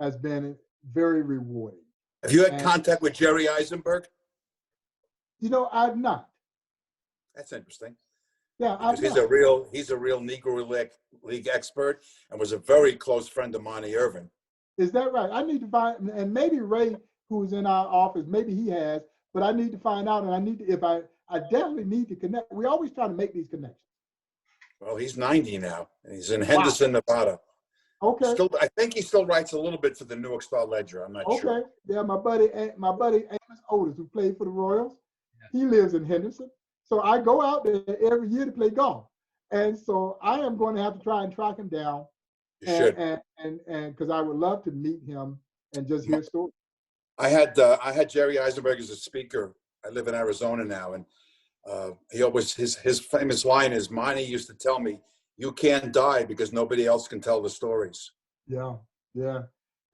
has been very rewarding. Have you had And, contact with Jerry Eisenberg? you know, I've not. That's interesting. Yeah, Because he's a real Negro League expert and was a very close friend of Monty Irvin. Is that right? I need to find, and maybe Ray, who's in our office, maybe he has, but I need to find out, and I need to, if I definitely need to connect. We always try to make these connections. Well, he's 90 now, and he's in Henderson, Nevada. Okay. Still, I think he still writes a little bit for the Newark Star Ledger. I'm not sure. Okay. Yeah, my buddy Amos Otis, who played for the Royals, he lives in Henderson. So I go out there every year to play golf. And so I am going to have to try and track him down. You should. And because I would love to meet him and just hear stories. I had Jerry Eisenberg as a speaker. I live in Arizona now, and he always his famous line is, Monty used to tell me, "You can't die because nobody else can tell the stories." Yeah, yeah,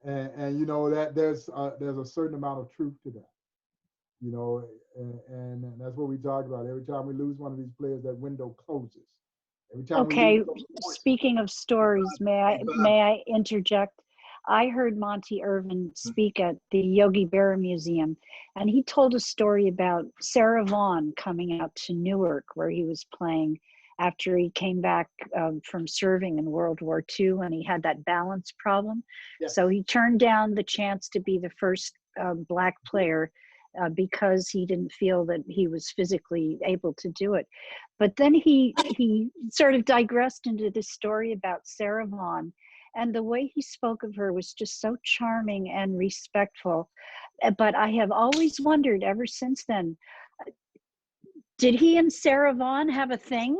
and you know that there's a certain amount of truth to that. You know, and that's what we talk about. Every time we lose one of these players, that window closes. Every time. Okay, speaking of stories, may I interject? I heard Monty Irvin speak at the Yogi Berra Museum, and he told a story about Sarah Vaughan coming out to Newark, where he was playing after he came back from serving in World War II, and he had that balance problem. Yes. So he turned down the chance to be the first Black player because he didn't feel that he was physically able to do it. But then he sort of digressed into this story about Sarah Vaughan, and the way he spoke of her was just so charming and respectful. But I have always wondered ever since then, did he and Sarah Vaughan have a thing?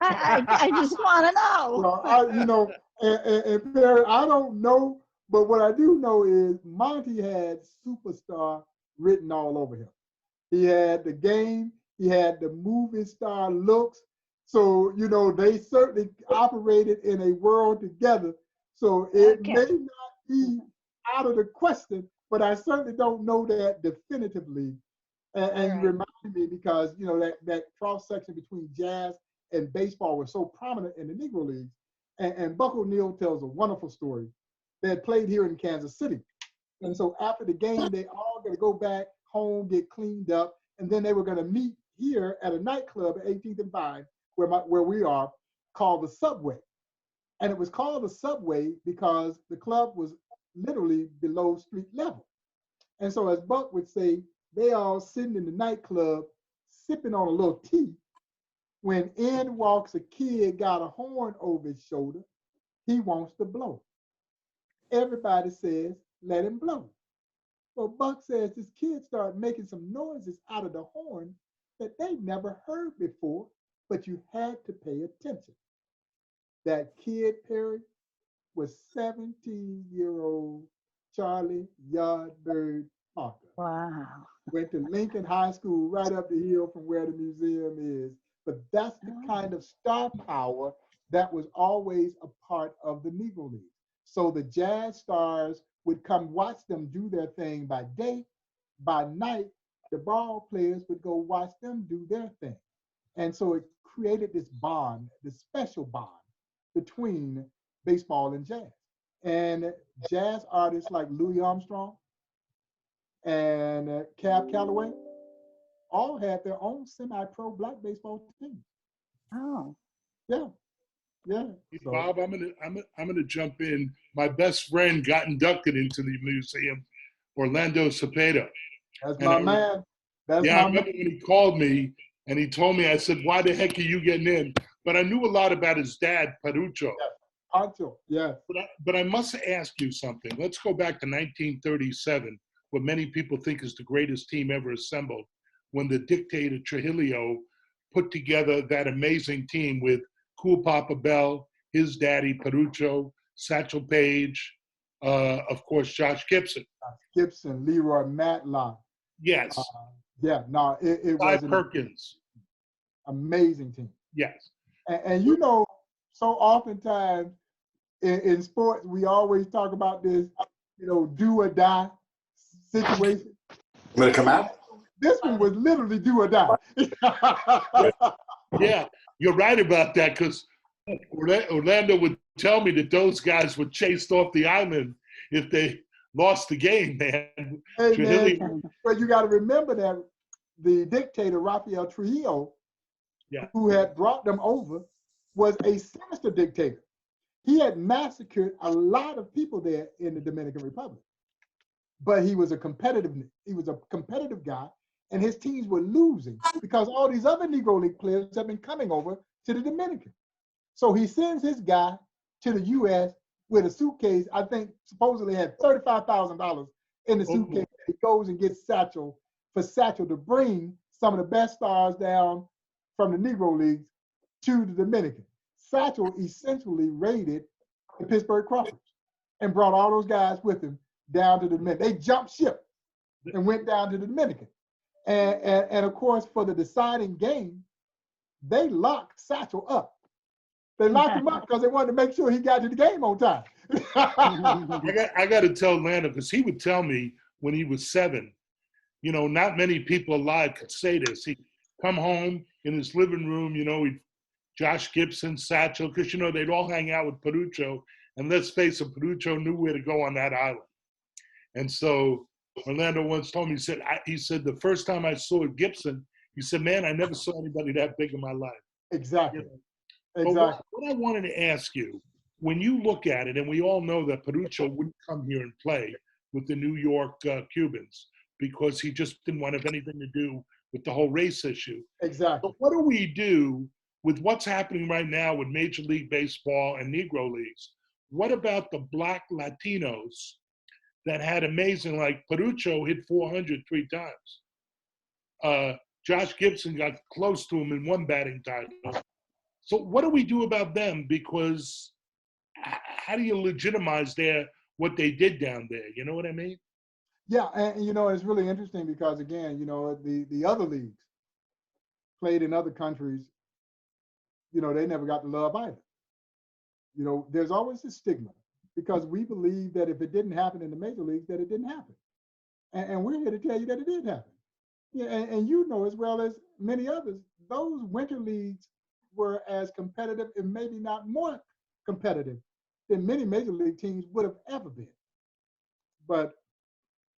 I just want to know. Well, and Perry, I don't know, but what I do know is Monty had superstar written all over him. He had the game, he had the movie star looks. So, you know, they certainly operated in a world together. So it may not be out of the question, but I certainly don't know that definitively. And you reminded me because, you know, that cross section between jazz and baseball was so prominent in the Negro Leagues. And Buck O'Neill tells a wonderful story. They had played here in Kansas City. And so after the game, they all going to go back home, get cleaned up, and then they were going to meet here at a nightclub at 18th and Vine, where we are, called the Subway. And it was called the Subway because the club was literally below street level. And so as Buck would say, they all sitting in the nightclub, sipping on a little tea, when in walks a kid, got a horn over his shoulder. He wants to blow. Everybody says, let him blow. Well, Buck says this kid started making some noises out of the horn that they never heard before, but you had to pay attention. That kid, Perry, was 17-year-old Charlie Yardbird Parker. Wow. Went to Lincoln High School right up the hill from where the museum is. But that's the kind of star power that was always a part of the Negro League. So the jazz stars would come watch them do their thing by day. By night, the ball players would go watch them do their thing. And so it created this bond, this special bond between baseball and jazz. And jazz artists like Louis Armstrong and Cab Calloway all had their own semi-pro Black baseball teams. Oh. Yeah. Yeah. So. Bob, I'm gonna jump in. My best friend got inducted into the museum, Orlando Cepeda. That's my man. That's I remember when he called me and he told me, I said, why the heck are you getting in? But I knew a lot about his dad, Parucho. Pancho, yeah. But I must ask you something. Let's go back to 1937, what many people think is the greatest team ever assembled, when the dictator Trujillo put together that amazing team with Cool Papa Bell, his daddy Parucho, Satchel Paige, of course, Josh Gibson. Gibson, Leroy Matlock. Yes. It was Perkins. Amazing team. Yes. And you know, so oftentimes in sports, we always talk about this, you know, do or die situation. I'm gonna come out? This one was literally do or die. Yeah, you're right about that, because Orlando would tell me that those guys were chased off the island if they lost the game, man. Hey, Trujillo, man, but you got to remember that the dictator, Rafael Trujillo, yeah, who had brought them over, was a sinister dictator. He had massacred a lot of people there in the Dominican Republic. But he was a competitive guy, and his teams were losing because all these other Negro League players have been coming over to the Dominican. So he sends his guy to the U.S. with a suitcase. I think supposedly had $35,000 in the suitcase. He goes and gets Satchel for Satchel to bring some of the best stars down from the Negro Leagues to the Dominican. Satchel essentially raided the Pittsburgh Crawfords and brought all those guys with him down to the Dominican. They jumped ship and went down to the Dominican. And of course, for the deciding game, they locked Satchel up. They locked him up because they wanted to make sure he got to the game on time. I got to tell Lando, because he would tell me when he was 7, you know, not many people alive could say this. He'd come home in his living room, you know, Josh Gibson, Satchel, because, you know, they'd all hang out with Parucho. And let's face it, Parucho knew where to go on that island. And so Orlando once told me, he said, the first time I saw Gibson, he said, man, I never saw anybody that big in my life. Exactly. You know? Exactly. But what I wanted to ask you, when you look at it, and we all know that Parucho wouldn't come here and play with the New York Cubans because he just didn't want to have anything to do with the whole race issue. Exactly. But what do we do with what's happening right now with Major League Baseball and Negro Leagues? What about the Black Latinos that had amazing, like Parucho hit 400 3 times. Josh Gibson got close to him in one batting title. So what do we do about them? Because how do you legitimize what they did down there? You know what I mean? Yeah, and you know, it's really interesting because again, you know, the other leagues played in other countries, you know, they never got the love either. You know, there's always a stigma because we believe that if it didn't happen in the major leagues, that it didn't happen. And we're here to tell you that it did happen. Yeah, and you know as well as many others, those winter leagues were as competitive and maybe not more competitive than many major league teams would have ever been. But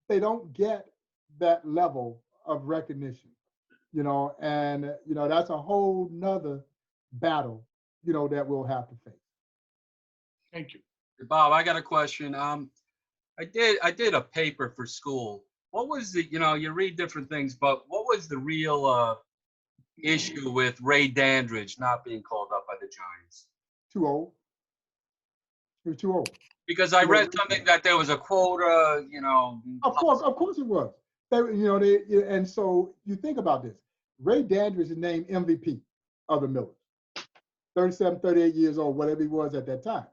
they don't get that level of recognition, you know, and, you know, that's a whole nother battle, you know, that we'll have to face. Thank you. Bob, I got a question. I did a paper for school. What was the, you know, you read different things, but what was the real issue with Ray Dandridge not being called up by the Giants? Too old. He was too old. Because I read something that there was a quota, you know. Of course it was. And so you think about this. Ray Dandridge is named MVP of the Millers. 37, 38 years old, whatever he was at that time.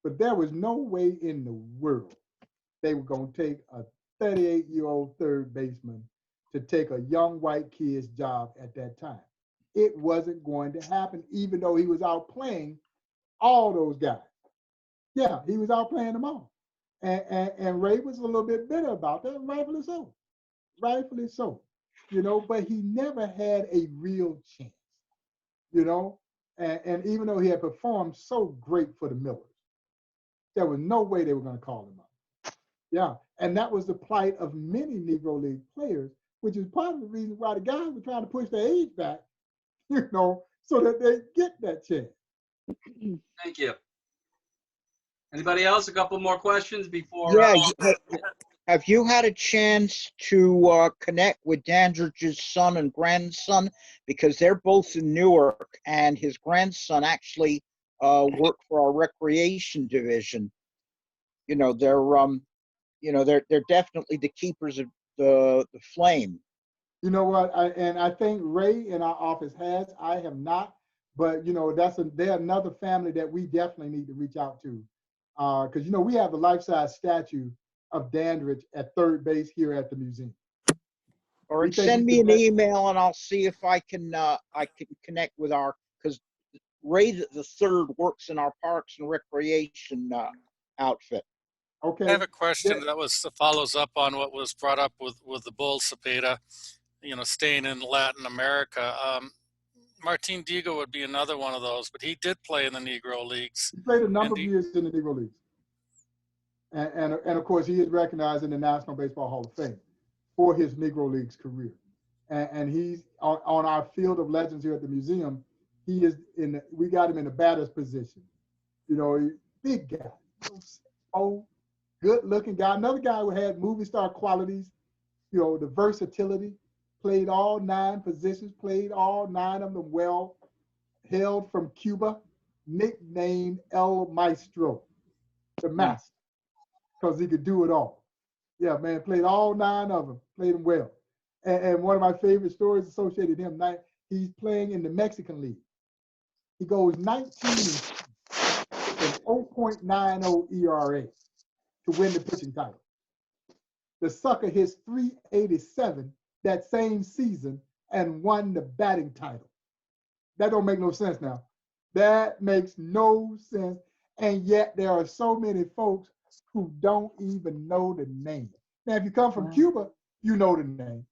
But there was no way in the world they were going to take a 38-year-old third baseman to take a young white kid's job at that time. It wasn't going to happen, even though he was out playing all those guys. Yeah, he was out playing them all. And Ray was a little bit bitter about that, and rightfully so. Rightfully so. You know, but he never had a real chance, you know? And even though he had performed so great for the Millers, there was no way they were going to call him up. Yeah, and that was the plight of many Negro League players, which is part of the reason why the guys were trying to push their age back, you know, so that they get that chance. Thank you. Anybody else? A couple more questions before. Yeah, have you had a chance to connect with Dandridge's son and grandson? Because they're both in Newark, and his grandson actually worked for our recreation division. You know, they're definitely the keepers of the flame. You know what? I think Ray in our office has. I have not, but you know, they're another family that we definitely need to reach out to, because you know we have the life-size statue of Dandridge at third base here at the museum. Or send me an email and I'll see if I can connect with because Ray the third works in our Parks and Recreation outfit. Okay. I have a question Yeah. that follows up on what was brought up with the bull Cepeda, staying in Latin America. Martin Diego would be another one of those, but he did play in the Negro Leagues. He played a number of years in the Negro Leagues. And of course, he is recognized in the National Baseball Hall of Fame for his Negro Leagues career. And he's on our field of legends here at the museum. He is we got him in the batter's position. Big guy, good looking guy. Another guy who had movie star qualities, the versatility, played all 9 positions, played all 9 of them well, hailed from Cuba, nicknamed El Maestro, the master, because he could do it all. Yeah, man, played all 9 of them, played them well. And one of my favorite stories associated with him, he's playing in the Mexican League. He goes 19 and 0.90 ERA to win the pitching title. The sucker hits 387 that same season and won the batting title. That don't make no sense now. That makes no sense. And yet there are so many folks who don't even know the name. Now, if you come from Cuba, you know the name.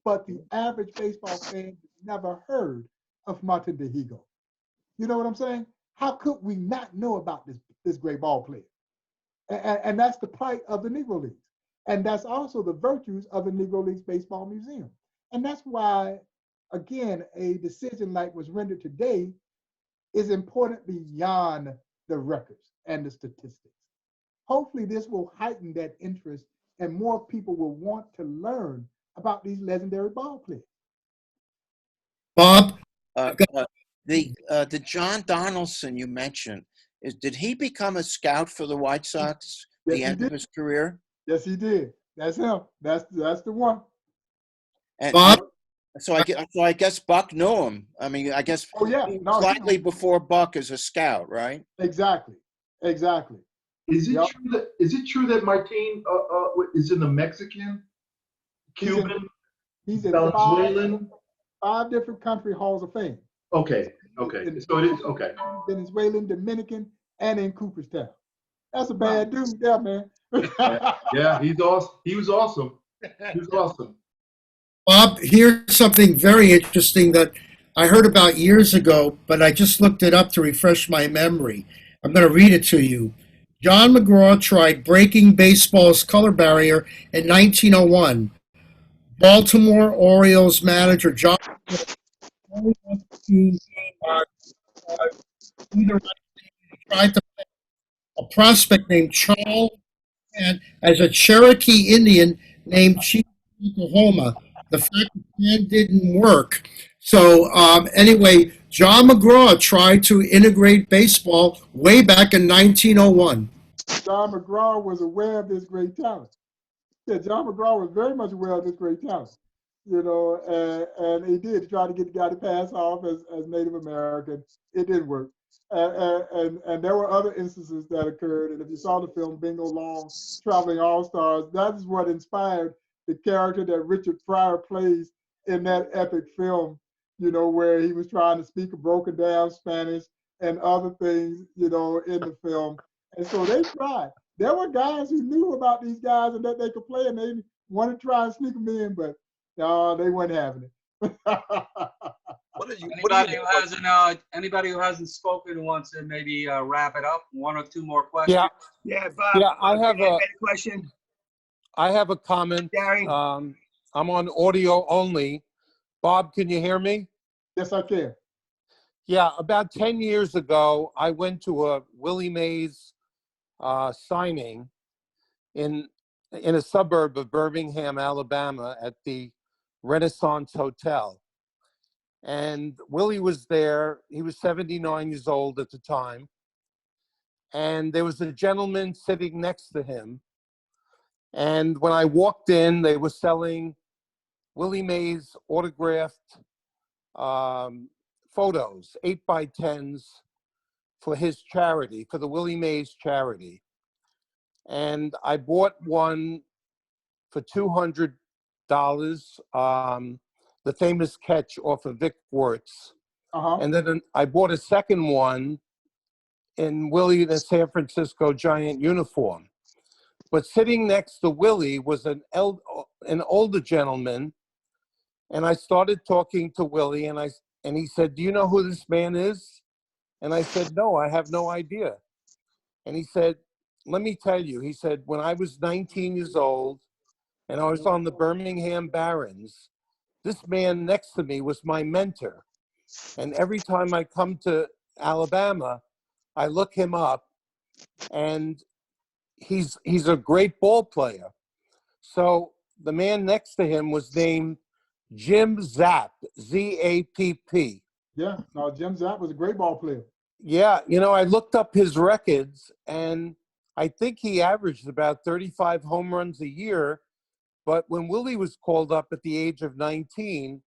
But the average baseball fan has never heard of Martin Diego. You know what I'm saying? How could we not know about this great ball player? And that's the plight of the Negro Leagues. And that's also the virtues of the Negro Leagues Baseball Museum. And that's why, again, a decision like was rendered today is important beyond the records and the statistics. Hopefully this will heighten that interest and more people will want to learn about these legendary ball players. Bob? The John Donaldson you mentioned, did he become a scout for the White Sox at the end of his career? Yes, he did. That's him. That's the one. And Bob? So I guess Buck knew him. I mean, I guess slightly before Buck as a scout, right? Exactly. Is it true that Martin is in the Mexican, Cuban, he's in Venezuelan? 5 different country halls of fame. Okay. So it is okay. Venezuelan, Dominican, and in Cooperstown. That's a bad dude, there, man. Yeah, he's awesome. He was awesome. Bob, here's something very interesting that I heard about years ago, but I just looked it up to refresh my memory. I'm going to read it to you. John McGraw tried breaking baseball's color barrier in 1901. Baltimore Orioles manager John tried to play a prospect named Charles as a Cherokee Indian named Chief Oklahoma. The fact the plan didn't work. So anyway, John McGraw tried to integrate baseball way back in 1901. John McGraw was aware of this great talent. Yeah, John McGraw was very much aware of this great talent. And he did try to get the guy to pass off as Native American. It didn't work. And there were other instances that occurred. And if you saw the film Bingo Long, Traveling All-Stars, that is what inspired the character that Richard Pryor plays in that epic film, where he was trying to speak a broken down Spanish and other things, in the film. And so they tried. There were guys who knew about these guys and that they could play, and they wanted to try and sneak them in, but no, they weren't having it. Anybody who hasn't spoken wants to maybe wrap it up? 1 or 2 more questions? Yeah, Bob. Yeah, I have a question. I have a comment. Gary? I'm on audio only. Bob, can you hear me? Yes, I can. Yeah, about 10 years ago, I went to a Willie Mays signing in a suburb of Birmingham, Alabama, at the Renaissance Hotel. And Willie was there. He was 79 years old at the time. And there was a gentleman sitting next to him. And when I walked in, they were selling Willie Mays autographed photos, 8x10s, for his charity, for the Willie Mays charity. And I bought one for $200, the famous catch off of Vic Wertz. And then I bought a second one in Willie the San Francisco Giant uniform. But sitting next to Willie was an older gentleman, and I started talking to Willie, and he said, "Do you know who this man is?" And I said, "No, I have no idea." And he said, "Let me tell you." He said, "When I was 19 years old and I was on the Birmingham Barons, this man next to me was my mentor. And every time I come to Alabama, I look him up, and he's a great ball player." So the man next to him was named Jim Zapp, Z-A-P-P. Yeah, no, Jim Zapp was a great ball player. Yeah, I looked up his records, and I think he averaged about 35 home runs a year. But when Willie was called up at the age of 19,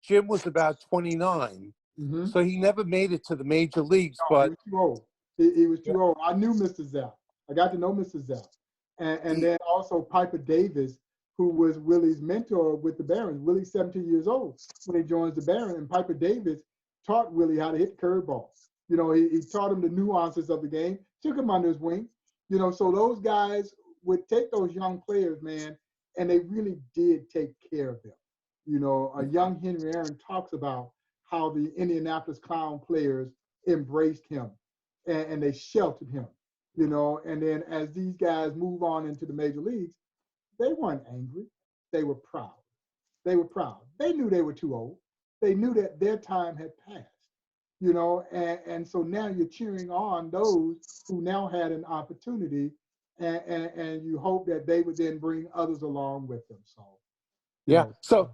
Jim was about 29. Mm-hmm. So he never made it to the major leagues. No, But he was too old. He was too old. I knew Mr. Zapp. I got to know Mr. Zapp. And then also Piper Davis, who was Willie's mentor with the Barons. Willie's 17 years old when he joins the Barons, and Piper Davis taught Willie how to hit curveballs. He taught him the nuances of the game, took him under his wing. So those guys would take those young players, man, and they really did take care of them. A young Henry Aaron talks about how the Indianapolis Clown players embraced him and they sheltered him, and then as these guys move on into the major leagues, they weren't angry. They were proud. They were proud. They knew they were too old. They knew that their time had passed, and so now you're cheering on those who now had an opportunity, and you hope that they would then bring others along with them. So, yeah. So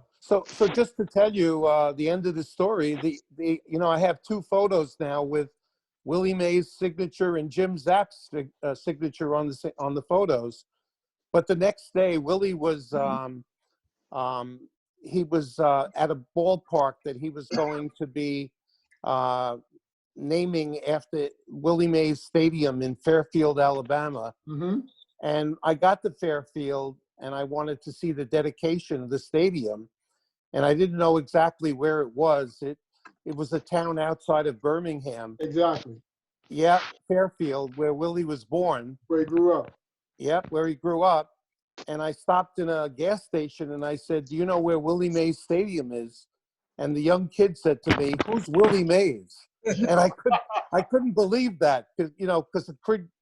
just to tell you the end of the story, I have two photos now with Willie Mays' signature and Jim Zapp's signature on the photos. But the next day, Willie was he was at a ballpark that he was going to be naming after Willie Mays Stadium in Fairfield, Alabama. Mm-hmm. And I got to Fairfield, and I wanted to see the dedication of the stadium, and I didn't know exactly where it was. It was a town outside of Birmingham. Exactly. Yeah, Fairfield, where Willie was born. Where he grew up. Yep, where he grew up. And I stopped in a gas station and I said, "Do you know where Willie Mays Stadium is?" And the young kid said to me, "Who's Willie Mays?" And I couldn't believe that, because a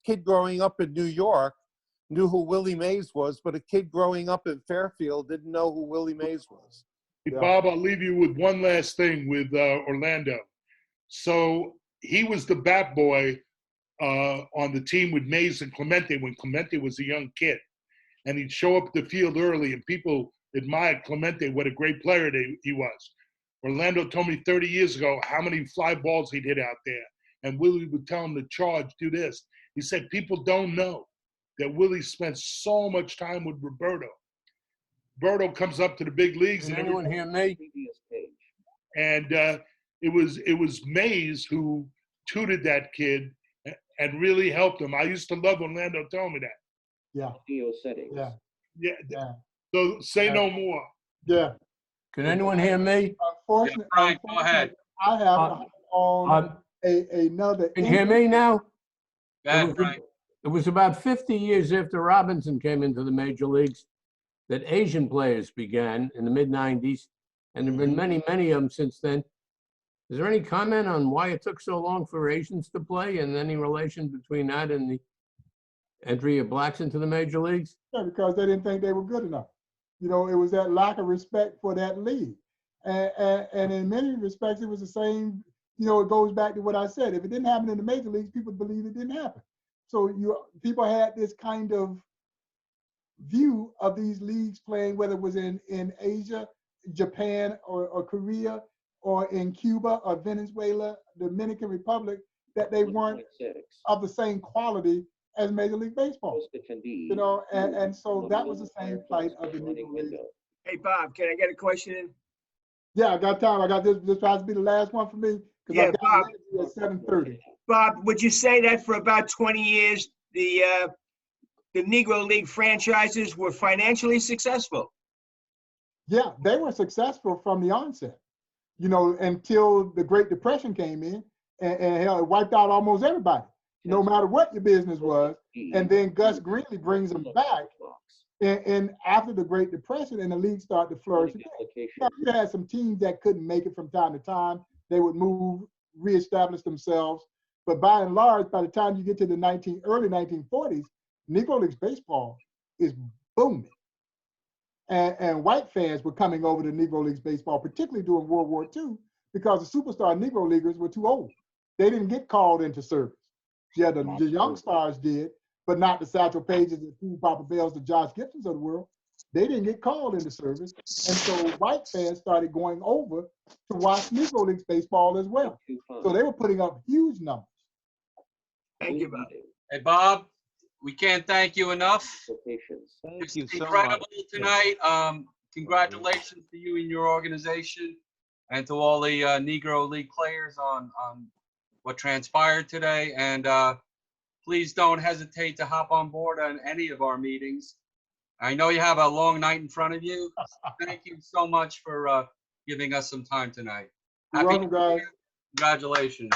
kid growing up in New York knew who Willie Mays was, but a kid growing up in Fairfield didn't know who Willie Mays was. Hey, Bob, I'll leave you with one last thing with Orlando. So he was the bat boy on the team with Mays and Clemente when Clemente was a young kid. And he'd show up at the field early, and people admired Clemente, what a great player he was. Orlando told me 30 years ago how many fly balls he'd hit out there. And Willie would tell him to charge, do this. He said, people don't know that Willie spent so much time with Roberto. Roberto comes up to the big leagues. Can anyone hear me? And it was Mays who tutored that kid and really helped him. I used to love Orlando telling me that. Yeah. Settings. Yeah. So say no more. Yeah. Can anyone hear me? Unfortunately, Frank, go ahead. I have on another. Can you hear me now? Go ahead, Frank. It was about 50 years after Robinson came into the major leagues that Asian players began in the mid-90s, and there have been many, many of them since then. Is there any comment on why it took so long for Asians to play, and any relation between that and the entry of blacks into the major leagues? Yeah, because they didn't think they were good enough. It was that lack of respect for that league. And in many respects, it was the same, it goes back to what I said. If it didn't happen in the major leagues, people believed it didn't happen. So people had this kind of view of these leagues playing, whether it was in Asia, Japan, or Korea, or in Cuba or Venezuela, Dominican Republic, that they weren't of the same quality as Major League Baseball. And so that was the same plight of the Negro League. Hey, Bob, can I get a question in? Yeah, I got time. I got this tries to be the last one for me because I got Bob, at 7:30. Bob, would you say that for about 20 years, the Negro League franchises were financially successful? Yeah, they were successful from the onset, until the Great Depression came in and hell, it wiped out almost everybody. No matter what your business was, And then Gus Greenlee brings them back. And after the Great Depression, and the league started to flourish again. You had some teams that couldn't make it from time to time. They would move, reestablish themselves. But by and large, by the time you get to the early 1940s, Negro Leagues baseball is booming. And white fans were coming over to Negro Leagues baseball, particularly during World War II, because the superstar Negro Leaguers were too old. They didn't get called into service. Yeah, the young stars did, but not the Satchel Pages, the Cool Papa Bells, the Josh Gibsons of the world. They didn't get called into service. And so white fans started going over to watch Negro Leagues baseball as well. So they were putting up huge numbers. Thank you, Bob. Hey, Bob, we can't thank you enough. Thank you so Incredible much. tonight. Congratulations to you and your organization, and to all the Negro League players on what transpired today. And please don't hesitate to hop on board on any of our meetings. I know you have a long night in front of you. Thank you so much for giving us some time tonight. You're welcome, guys. Congratulations.